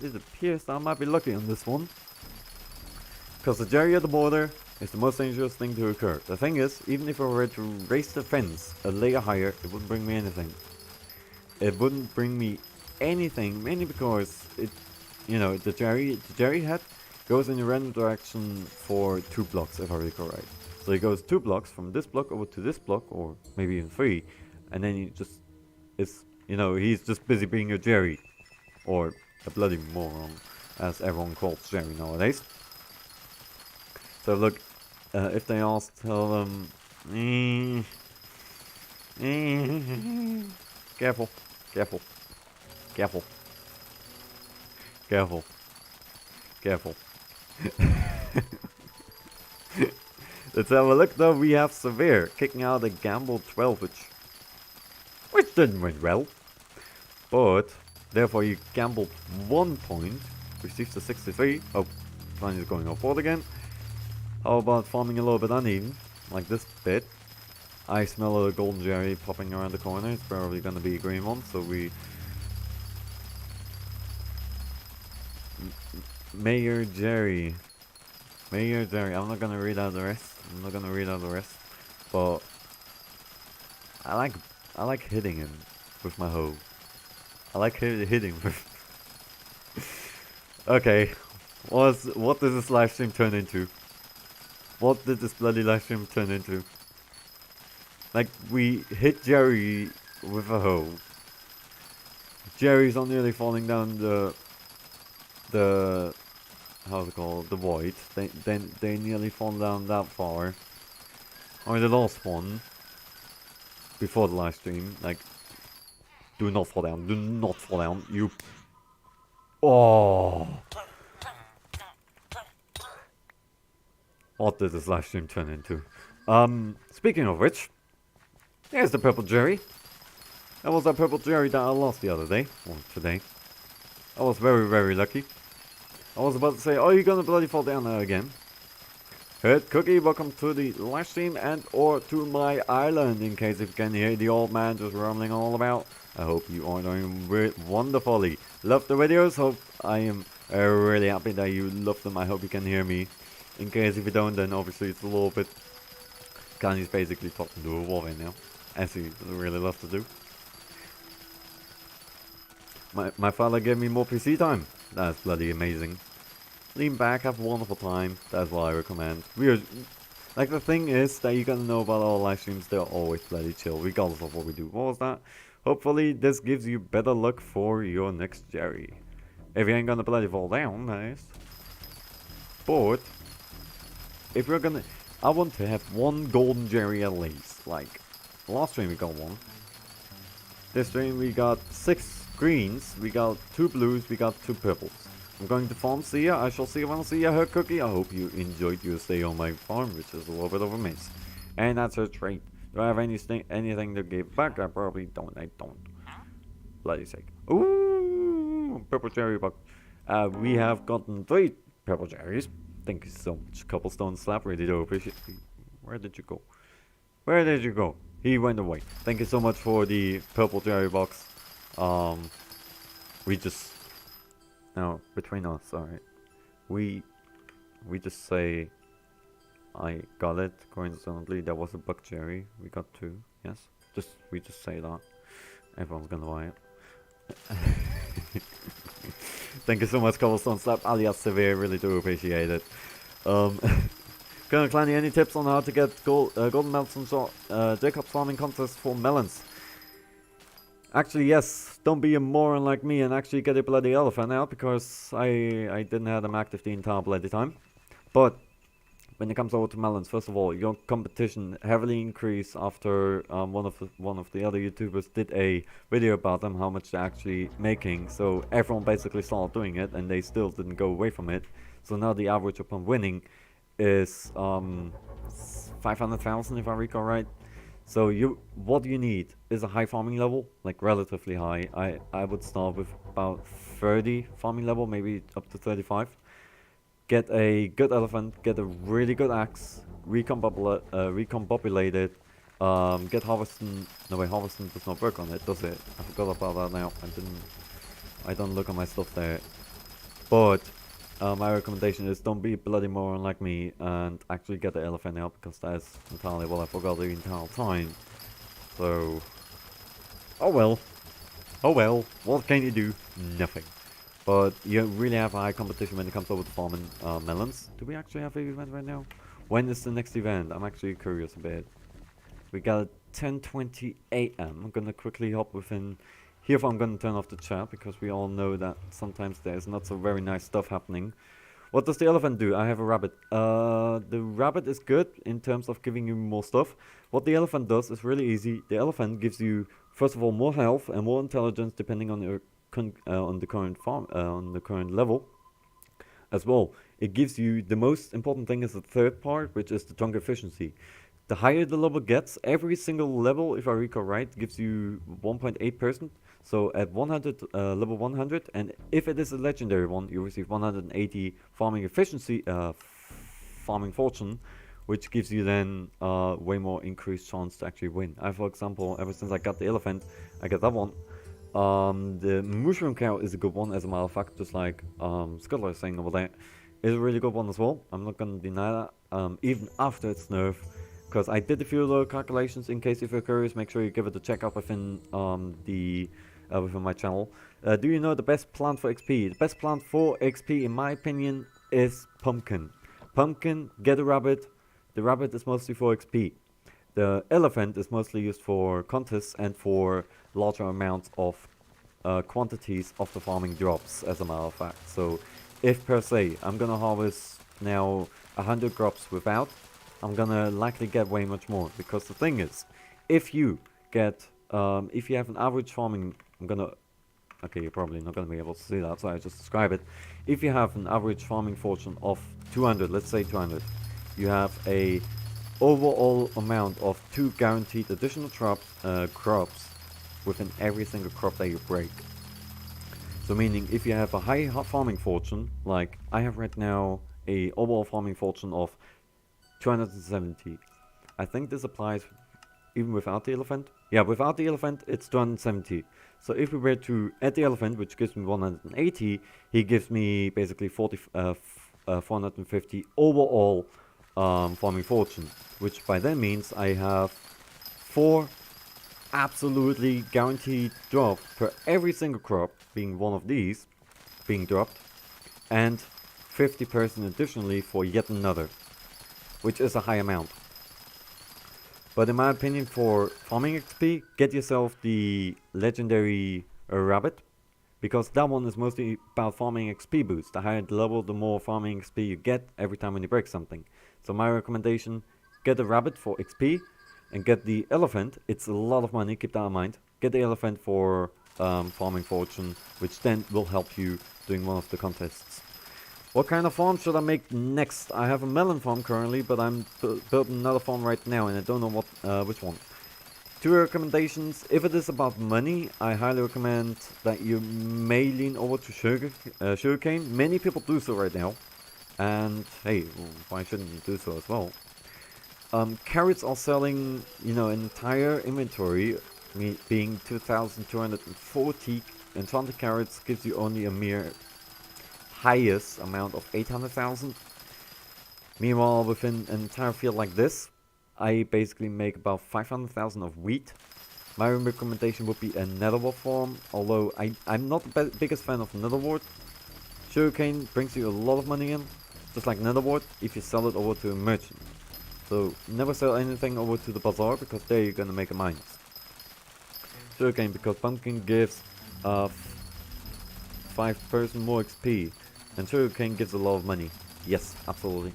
It appears that I might be lucky on this one, because the Jerry at the border is the most dangerous thing to occur. The thing is, even if I were to raise the fence a layer higher, it wouldn't bring me anything. It wouldn't bring me anything, mainly because it, you know, the Jerry head goes in a random direction for 2 blocks, if I recall right. So he goes 2 blocks from this block over to this block, or maybe even 3, and then he just is, you know, he's just busy being a Jerry, or a bloody moron, as everyone calls Jerry nowadays. So look, if they ask, tell them, careful. Let's have a look though. We have Severe kicking out a gamble 12, which didn't went well, but therefore you gambled 1 point, receives the 63. Oh, Klein is going off board again. How about farming a little bit uneven, like this bit? I smell a golden Jerry popping around the corner. It's probably gonna be a green one, so we... Mayor Jerry. Mayor Jerry. I'm not gonna read out the rest. But I like hitting him with my hoe. I like hitting with... Okay. What did this live stream turn into? What did this bloody live stream turn into? Like, we hit Jerry with a hoe. Jerry's not nearly falling down the how's it called? The void. They nearly fall down that far. Or the last one. Before the live stream. Like, do not fall down. Do not fall down. You... Oh! What did this live stream turn into? Speaking of which, here's the purple Jerry. That was that purple Jerry that I lost the other day, or today. I was very, very lucky. I was about to say, oh, you're gonna bloody fall down there again. Head Cookie, welcome to the live stream and or to my island, in case if you can hear the old man just rumbling all about. I hope you are doing wonderfully. Love the videos, hope I am really happy that you love them. I hope you can hear me. In case if you don't, then obviously it's a little bit... Kanye's basically talking to a wall right now, as he really loves to do. My father gave me more PC time. That's bloody amazing. Lean back, have a wonderful time. That's what I recommend. Like, the thing is that you gotta know about our live streams, they're always bloody chill, regardless of what we do. What was that? Hopefully this gives you better luck for your next Jerry. If you ain't gonna bloody fall down, nice. But if you're gonna... I want to have one golden Jerry at least. Like, last stream we got one. This stream we got 6 greens, we got 2 blues, we got 2 purples. I'm going to farm, see ya. I shall see you when I see ya, her Cookie. I hope you enjoyed your stay on my farm, which is a little bit of a mess. And that's her trait. Do I have anything to give back? I probably don't. I don't. Bloody sake. Ooh, purple cherry buck. We have gotten 3 purple cherries. Thank you so much. Cobblestone slap, really do appreciate it. Where did you go? Where did you go? He went away. Thank you so much for the purple cherry box. We just... No, between us, alright. We just say... I got it, coincidentally. There was a buck cherry. We got 2, yes? We just say that. Everyone's gonna buy it. Thank you so much, Cobblestone Slap, alias Severe, really do appreciate it. Colonel Clanny, any tips on how to get golden melons and Jacob's farming contest for melons? Actually, yes, don't be a moron like me and actually get a bloody elephant out, because I didn't have them active the entire bloody time. But when it comes over to melons, first of all, your competition heavily increased after one of the other YouTubers did a video about them, how much they're actually making. So everyone basically started doing it, and they still didn't go away from it. So now the average upon winning is 500,000, if I recall right. So what you need is a high farming level, like relatively high. I would start with about 30 farming level, maybe up to 35. Get a good elephant, get a really good axe, recombobulate it, get harvesting. No wait, harvesting does not work on it, does it? I forgot about that now. I don't look at my stuff there. But my recommendation is don't be a bloody moron like me and actually get the elephant out, because that's entirely what I forgot the entire time. So, oh well, what can you do? Nothing. But you really have a high competition when it comes over to farming melons. Do we actually have an event right now? When is the next event? I'm actually curious a bit. We got 10:20 a.m. I'm gonna quickly hop within here. I'm gonna turn off the chat, because we all know that sometimes there's not so very nice stuff happening. What does the elephant do? I have a rabbit. The rabbit is good in terms of giving you more stuff. What the elephant does is really easy. The elephant gives you, first of all, more health and more intelligence depending on your on the current farm, on the current level as well. It gives you, the most important thing is the third part, which is the trunk efficiency. The higher the level gets, every single level, if I recall right, gives you 1.8%. So at 100, level 100, and if it is a legendary one, you receive 180 farming efficiency, farming fortune, which gives you then way more increased chance to actually win. For example, ever since I got the elephant, I got that one. The mushroom cow is a good one, as a matter of fact, just like Scuttler is saying over there. Is a really good one as well. I'm not gonna deny that, even after its nerf, because I did a few little calculations. In case if you're curious, make sure you give it a check out within within my channel. Do you know the best plant for XP? The best plant for XP, in my opinion, is pumpkin. Pumpkin, get a rabbit. The rabbit is mostly for XP. The elephant is mostly used for contests and for larger amounts of quantities of the farming drops, as a matter of fact. So if per se I'm gonna harvest now 100 crops without, I'm gonna likely get way much more, because the thing is, if you get if you have an average farming, okay, you're probably not gonna be able to see that, so I just describe it. If you have an average farming fortune of 200, let's say 200, you have a overall amount of 2 guaranteed additional crops within every single crop that you break. So meaning, if you have a high farming fortune, like I have right now a overall farming fortune of 270. I think this applies even without the elephant. Yeah, without the elephant it's 270. So if we were to add the elephant, which gives me 180, he gives me basically 450 overall farming fortune, which by then means I have 4 absolutely guaranteed drops per every single crop, being one of these being dropped, and 50% additionally for yet another, which is a high amount. But in my opinion, for farming XP, get yourself the legendary rabbit, because that one is mostly about farming XP boost. The higher the level, the more farming XP you get every time when you break something. So my recommendation, get the rabbit for XP, and get the elephant. It's a lot of money, keep that in mind. Get the elephant for farming fortune, which then will help you doing one of the contests. What kind of farm should I make next? I have a melon farm currently, but I'm building another farm right now, and I don't know which one. 2 recommendations. If it is about money, I highly recommend that you may lean over to sugarcane. Many people do so right now, and hey, why shouldn't you do so as well? Carrots are selling, an entire inventory, being 2,240, and 20 carrots gives you only a mere highest amount of 800,000. Meanwhile, within an entire field like this, I basically make about 500,000 of wheat. My recommendation would be a netherwort farm, although I'm not the biggest fan of netherwort. Sugarcane brings you a lot of money in, just like netherwort, if you sell it over to a merchant. So never sell anything over to the bazaar, because there you're gonna make a minus. Sugarcane, because pumpkin gives 5% more XP, and sugarcane gives a lot of money. Yes, absolutely.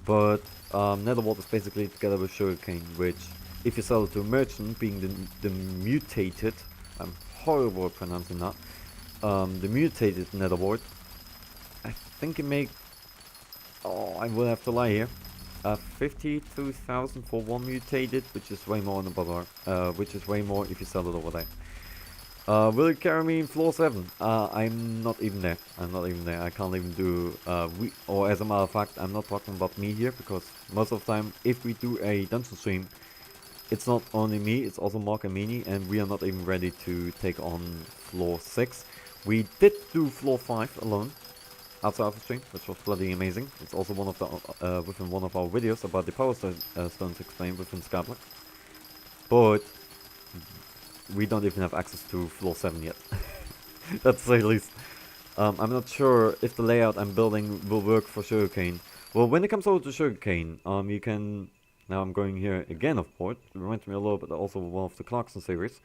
But netherwort is basically together with sugarcane, which if you sell it to a merchant, being the mutated, I'm horrible at pronouncing that, the mutated netherwort, I think you make, I will have to lie here, 52,000 for one mutated, which is way more on the bazaar, which is way more if you sell it over there. Will it carry me in floor 7? I'm not even there. I can't even do, or as a matter of fact, I'm not talking about me here, because most of the time, if we do a dungeon stream, it's not only me, it's also Mark and Meanie, and we are not even ready to take on floor 6. We did do floor 5 alone, outside of the stream, which was bloody amazing. It's also one of the, within one of our videos about the power stones explained within Skyblock. But we don't even have access to floor 7 yet. That's to say the least. I'm not sure if the layout I'm building will work for sugarcane. Well, when it comes over to sugarcane, you can... Now I'm going here again, of course. It reminds me a little bit also of one of the Clarkson series.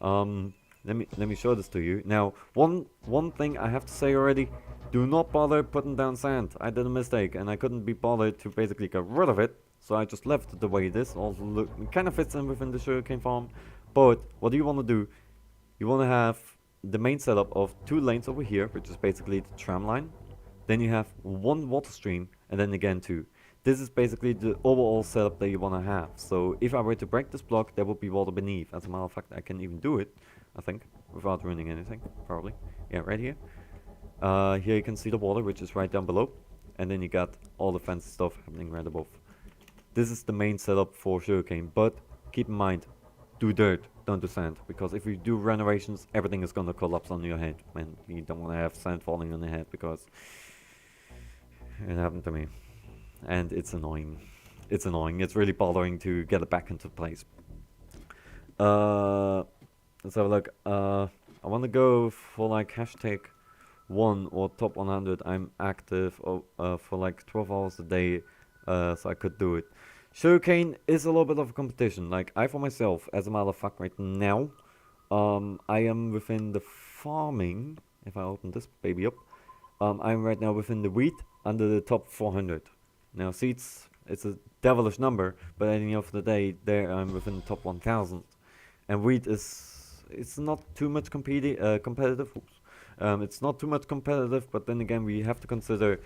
Let me show this to you. Now, one thing I have to say already: do not bother putting down sand. I did a mistake, and I couldn't be bothered to basically get rid of it, so I just left it the way it is. Also, it kind of fits in within the sugarcane farm. But what do you want to do? You want to have the main setup of 2 lanes over here, which is basically the tram line. Then you have 1 water stream, and then again 2. This is basically the overall setup that you want to have. So if I were to break this block, there would be water beneath. As a matter of fact, I can even do it, I think, without ruining anything, probably. Yeah, right here. Here you can see the water, which is right down below. and then you got all the fancy stuff happening right above. This is the main setup for Sugarcane, but keep in mind, do dirt, don't do sand, because if you do renovations, everything is gonna collapse on your head, and you don't want to have sand falling on your head, because it happened to me, and it's annoying. It's annoying. It's really bothering to get it back into place. Let's have a look. I want to go for like hashtag 1 or top 100. I'm active for like 12 hours a day, so I could do it. Sugarcane is a little bit of a competition. Like, I for myself, as a matter of fact, right now, I am within the farming. If I open this baby up, I'm right now within the wheat under the top 400. Now, seeds, it's a devilish number, but at the end of the day, there I'm within the top 1000. And wheat is, it's not too much competitive. Oops. It's not too much competitive, but then again, we have to consider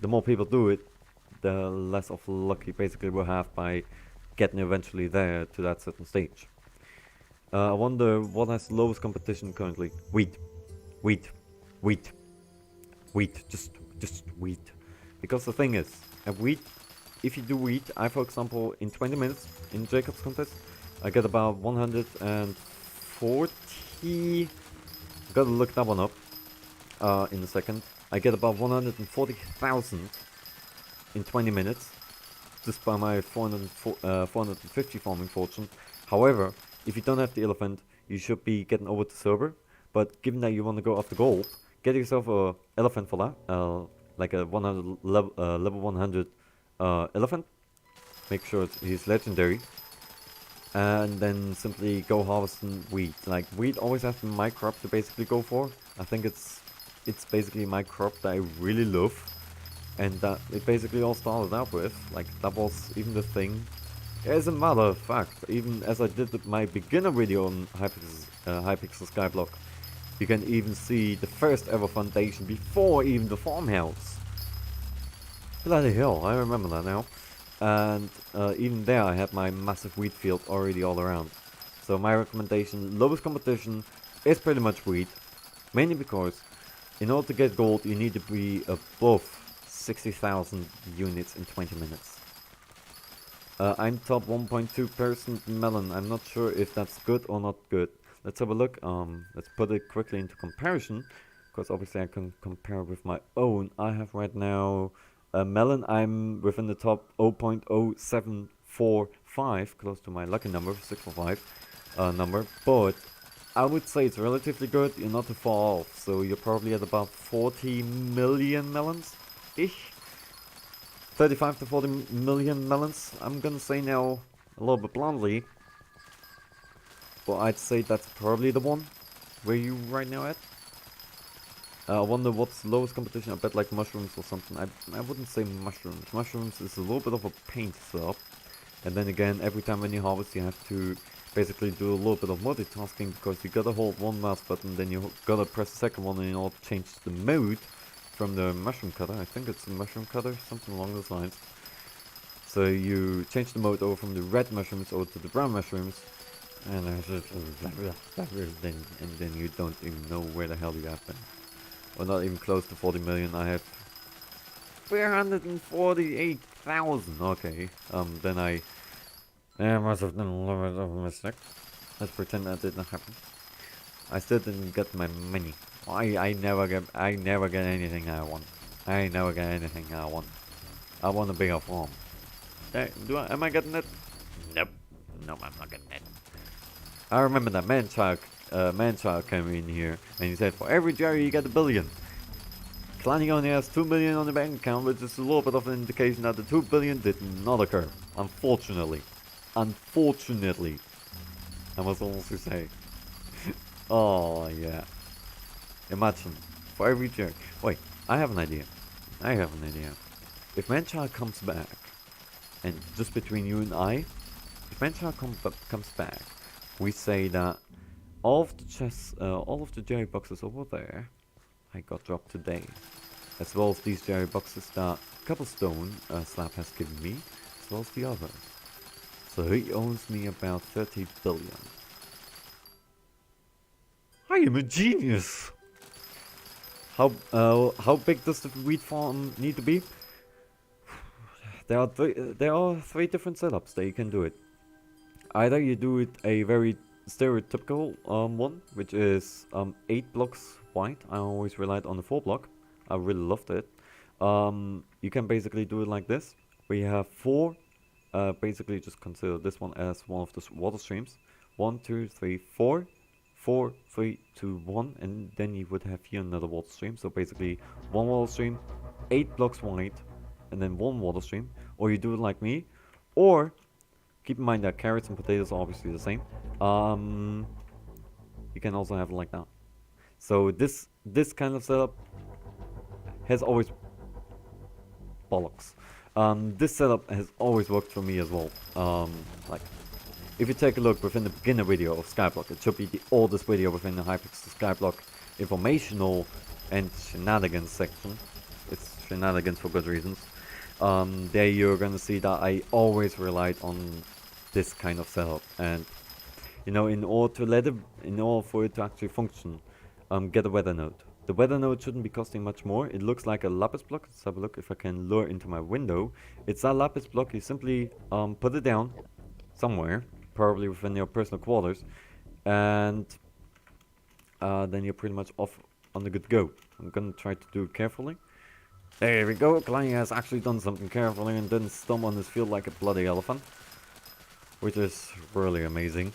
the more people do it, the less of luck you basically will have by getting eventually there to that certain stage. I wonder what has the lowest competition currently. Wheat. Wheat. Wheat. Wheat. Just wheat. Because the thing is, at wheat, if you do wheat, I for example, in 20 minutes, in Jacob's contest, I get about 140... Gotta look that one up in a second. I get about 140,000 in 20 minutes, just by my 450 farming fortune. However, if you don't have the elephant, you should be getting over to silver. But given that you want to go after gold, get yourself a elephant for that, like a 100 level 100 elephant. Make sure he's legendary, and then simply go harvesting wheat. Like, wheat always has been my crop to basically go for. I think it's basically my crop that I really love. And that it basically all started out with, like, that was even the thing. As a matter of fact, even as I did my beginner video on HyPixel Skyblock, you can even see the first ever foundation before even the farmhouse. Bloody hell, I remember that now. And even there I had my massive wheat field already all around. So my recommendation, lowest competition, is pretty much wheat. Mainly because in order to get gold you need to be above 60,000 units in 20 minutes. I'm top 1.2% melon. I'm not sure if that's good or not good. Let's have a look. Let's put it quickly into comparison, because obviously I can compare with my own. I have right now a melon. I'm within the top 0.0745, close to my lucky number, 645 number. But I would say it's relatively good. You're not too far off. So you're probably at about 40 million melons. 35 to 40 million melons, I'm gonna say now a little bit bluntly, but I'd say that's probably the one. Where you right now at? I wonder what's the lowest competition. I bet like mushrooms or something. I wouldn't say mushrooms. Mushrooms is a little bit of a pain to set up, and then again, every time when you harvest you have to basically do a little bit of multitasking, because you gotta hold one mouse button, then you gotta press the second one in order to change the mode from the mushroom cutter. I think it's a mushroom cutter, something along those lines. So you change the mode over from the red mushrooms over to the brown mushrooms, and then you don't even know where the hell you have been. Or not even close to 40 million. I have 348,000. Okay, then I must have done a little bit of a mistake. Let's pretend that did not happen. I still didn't get my money. I never get anything I want. I never get anything I want. I want a bigger farm. Hey, am I getting it? Nope. Nope, I'm not getting it. I remember that man-child came in here and he said, for every Jerry you get a billion. Clanny only has 2 million on the bank account, which is a little bit of an indication that the 2 billion did not occur. Unfortunately. Unfortunately. I must also say. Oh, yeah. Imagine, for every jerk. Wait, I have an idea. If Manchild comes back, and just between you and I, if Manchild comes back, we say that all of the chests, all of the jerry boxes over there, I got dropped today, as well as these jerry boxes that Cobblestone Slab has given me, as well as the others. So he owns me about 30 billion. I am a genius! How big does the wheat farm need to be? there are three different setups that you can do it. Either you do it a very stereotypical one, which is 8 blocks wide. I always relied on the 4 block. I really loved it. You can basically do it like this. We have 4. Basically, just consider this one as one of the water streams. 1, 2, 3, 4. 4, 3, 2, 1, and then you would have here another water stream. So basically, one water stream, 8 blocks wide, and then one water stream. Or you do it like me, or keep in mind that carrots and potatoes are obviously the same. You can also have it like that. So this kind of setup has always bollocks. This setup has always worked for me as well. Like, if you take a look within the beginner video of Skyblock, it should be the oldest video within the HyPixel Skyblock informational and shenanigans section. It's shenanigans for good reasons. There you're gonna see that I always relied on this kind of setup, and you know, in order for it to actually function, get a weather node. The weather node shouldn't be costing much more. It looks like a lapis block. Let's have a look if I can lure into my window. It's a lapis block. You simply put it down somewhere, probably within your personal quarters, and then you're pretty much off on the good go. I'm gonna try to do it carefully. There we go. Klein has actually done something carefully and didn't stomp on this field like a bloody elephant, which is really amazing.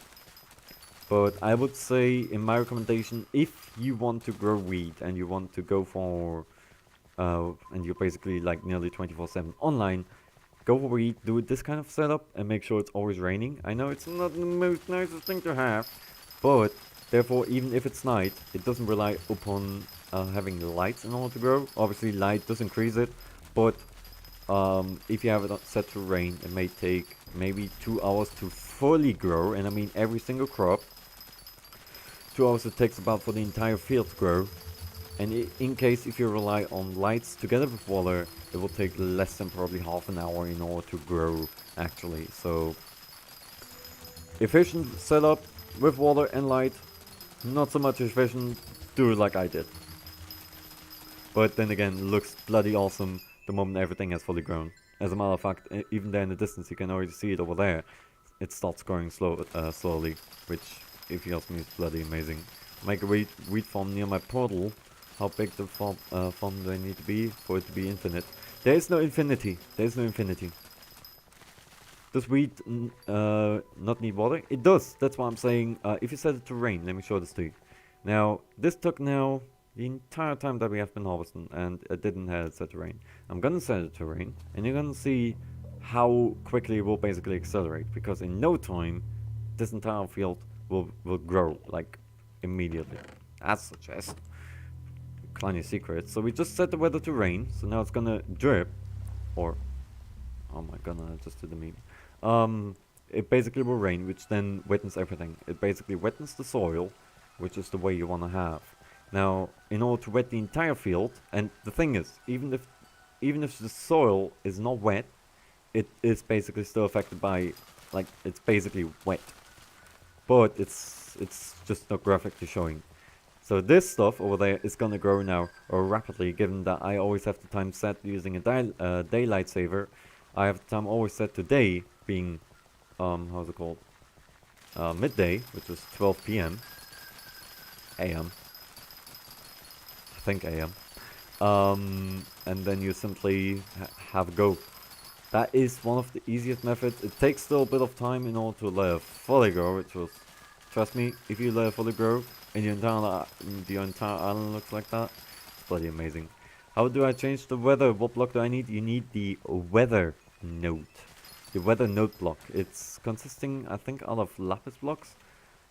But I would say, in my recommendation, if you want to grow wheat and you want to go for, and you're basically like nearly 24/7 online, go for wheat, do this kind of setup, and make sure it's always raining. I know it's not the most nicest thing to have, but therefore, even if it's night, it doesn't rely upon having lights in order to grow. Obviously, light does increase it, but if you have it set to rain, it may take maybe 2 hours to fully grow, and I mean every single crop. 2 hours it takes about for the entire field to grow, and in case if you rely on lights together with water, it will take less than probably half an hour in order to grow actually. So efficient setup with water and light, not so much efficient. Do it like I did. But then again, looks bloody awesome the moment everything has fully grown. As a matter of fact, even there in the distance, you can already see it over there. It starts growing slowly, which, if you ask me, is bloody amazing. Make a wheat farm near my portal. How big the farm do I need to be for it to be infinite? There is no infinity. There is no infinity. Does wheat not need water? It does. That's why I'm saying, if you set it to rain, let me show this to you. Now, this took now the entire time that we have been harvesting, and it didn't have it set to rain. I'm gonna set it to rain, and you're gonna see how quickly it will basically accelerate, because in no time, this entire field will grow, like, immediately. That's a chest. Kleiny secret. So we just set the weather to rain, so now it's gonna drip, or, oh my god, I just did the meme. It basically will rain, which then wettens everything. It basically wettens the soil, which is the way you wanna have. Now, in order to wet the entire field, and the thing is, even if the soil is not wet, it is basically still affected by, like, it's basically wet. But it's just not graphically showing. So this stuff over there is gonna grow now rapidly, given that I always have the time set using a daylight saver. I have the time always set to day, being, how's it called? Midday, which is 12 p.m. AM. I think AM. And then you simply have a go. That is one of the easiest methods. It takes still a bit of time in order to let it fully grow, which was, trust me, if you let it fully grow and the entire island looks like that, it's bloody amazing. How do I change the weather? What block do I need? You need the weather node. The weather node block. It's consisting, I think, out of lapis blocks.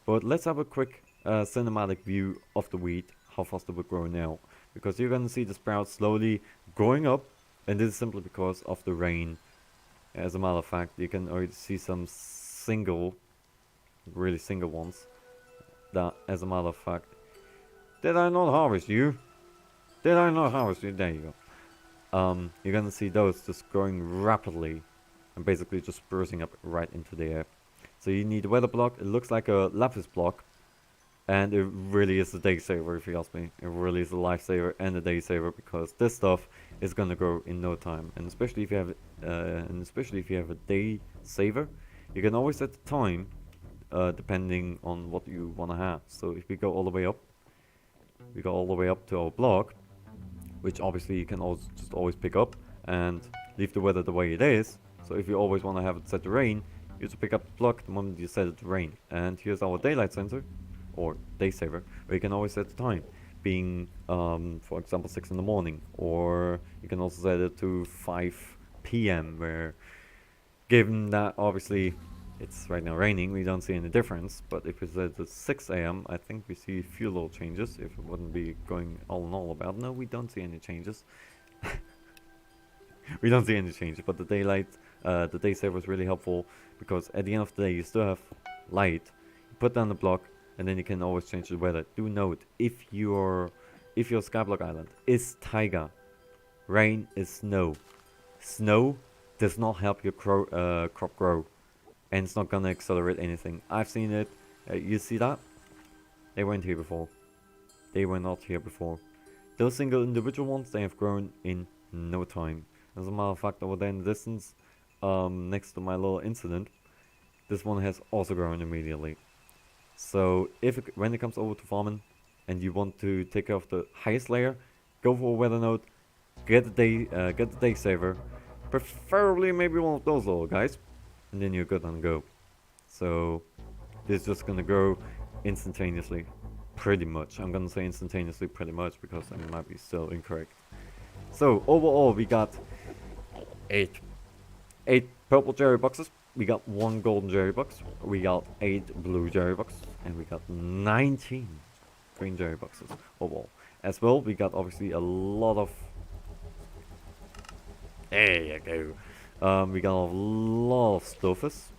But let's have a quick cinematic view of the wheat, how fast it will grow now. Because you're going to see the sprouts slowly growing up, and this is simply because of the rain. As a matter of fact, you can already see some really single ones. That, as a matter of fact, did I not harvest you? Did I not harvest you? There you go. You're going to see those just growing rapidly, and basically just bursting up right into the air. So you need a weather block. It looks like a lapis block. And it really is a day saver, if you ask me. It really is a lifesaver and a day saver, because this stuff is gonna grow in no time. And especially if you have a day saver, you can always set the time depending on what you wanna have. So if we go all the way up, to our block, which obviously you can also just always pick up and leave the weather the way it is. So if you always want to have it set to rain, you just pick up the block the moment you set it to rain. And here's our daylight sensor, or day saver, where you can always set the time, being for example 6 in the morning, or you can also set it to 5 p.m. where, given that obviously it's right now raining, we don't see any difference. But if we set it at 6 a.m., I think we see a few little changes. If it wouldn't be going all in all about, no, we don't see any changes. We don't see any changes, but the day saver is really helpful, because at the end of the day you still have light. You put down the block, and then you can always change the weather. Do note, if your Skyblock island is taiga, rain is snow. Snow does not help your crop grow, and it's not gonna accelerate anything. I've seen it. You see that? They weren't here before. They were not here before. Those single individual ones, they have grown in no time. As a matter of fact, over there in the distance, next to my little incident, this one has also grown immediately. So when it comes over to farming, and you want to take care of the highest layer, go for a weather node, get the day saver, preferably maybe one of those little guys, and then you're good on go. So this is just gonna grow instantaneously, pretty much. I'm gonna say instantaneously pretty much, because I might be still incorrect. So overall we got 8 purple cherry boxes, we got 1 golden cherry box, we got 8 blue cherry boxes, and we got 19 green cherry boxes overall. As well, we got obviously a lot of, there you go, we got a lot of stuffers,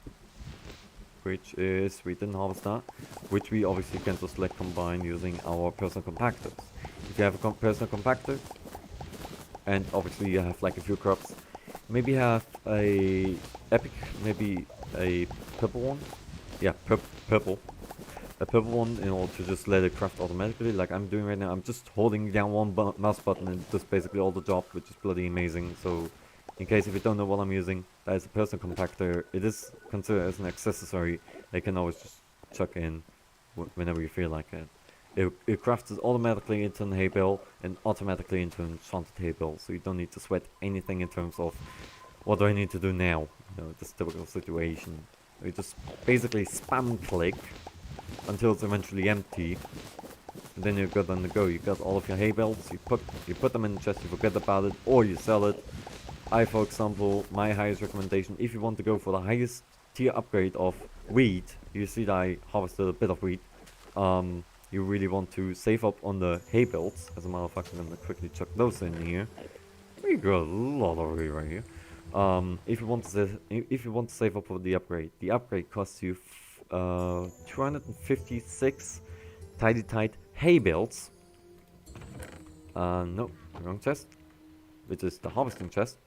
which is, we didn't harvest that, which we obviously can just like combine using our personal compactors. If you have a personal compactor, and obviously you have like a few crops, maybe have a epic, maybe a purple one, yeah, purple, a purple one, in order to just let it craft automatically, like I'm doing right now. I'm just holding down one mouse button and it does basically all the job, which is bloody amazing. So in case if you don't know what I'm using, that is a personal compactor. It is considered as an accessory. They can always just chuck in whenever you feel like it. It crafts it automatically into a hay bale and automatically into an enchanted hay bale, so you don't need to sweat anything in terms of what do I need to do now. You know, this typical situation. You just basically spam click until it's eventually empty, and then you're good on the go. You got all of your hay bales. You put them in the chest. You forget about it, or you sell it. For example, my highest recommendation, if you want to go for the highest tier upgrade of wheat, you see that I harvested a bit of wheat. You really want to save up on the hay bales. As a matter of fact, I'm gonna quickly chuck those in here. We got a lot of hay right here. If you want to save up for the upgrade costs you 256 tight hay bales. No, wrong chest, which is the harvesting chest.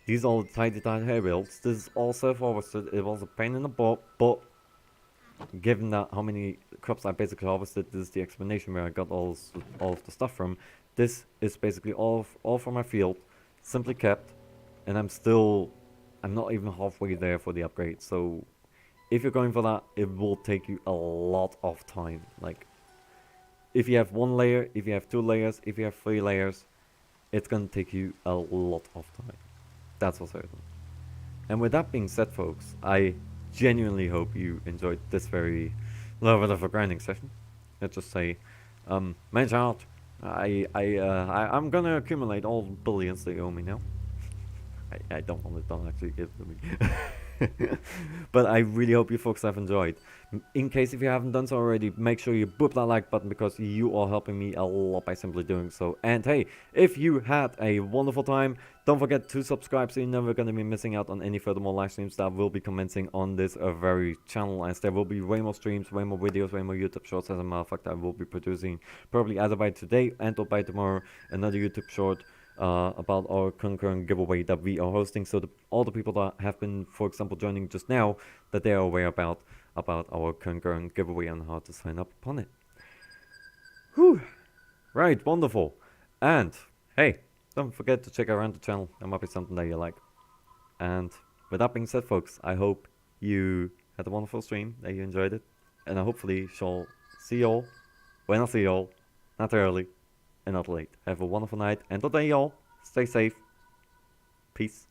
These are the tight hay bales. This is all self-harvested. It was a pain in the butt, but given that how many crops I basically harvested, this is the explanation where I got all of the stuff from. This is basically all from my field, simply kept, and I'm not even halfway there for the upgrade. So if you're going for that, it will take you a lot of time. Like, if you have 1 layer, if you have 2 layers, if you have 3 layers, it's gonna take you a lot of time. That's for certain. And with that being said, folks, I genuinely hope you enjoyed this very little bit of a grinding session. Let's just say, man child, I'm gonna accumulate all the billions they owe me now. I don't want it, don't actually give it to me. But I really hope you folks have enjoyed. In case if you haven't done so already, make sure you boop that like button, because you are helping me a lot by simply doing so. And hey, if you had a wonderful time, don't forget to subscribe, so you're never going to be missing out on any furthermore live streams that will be commencing on this very channel, as there will be way more streams, way more videos, way more YouTube shorts. As a matter of fact, I will be producing probably either by today and or by tomorrow another YouTube short about our concurrent giveaway that we are hosting, so all the people that have been, for example, joining just now, that they are aware about. about our concurrent giveaway and how to sign up upon it. Whew. Right, wonderful. And hey, don't forget to check around the channel. There might be something that you like. And with that being said, folks, I hope you had a wonderful stream, that you enjoyed it. And I hopefully shall see y'all when I see y'all, not early and not late. Have a wonderful night. And today, y'all, stay safe. Peace.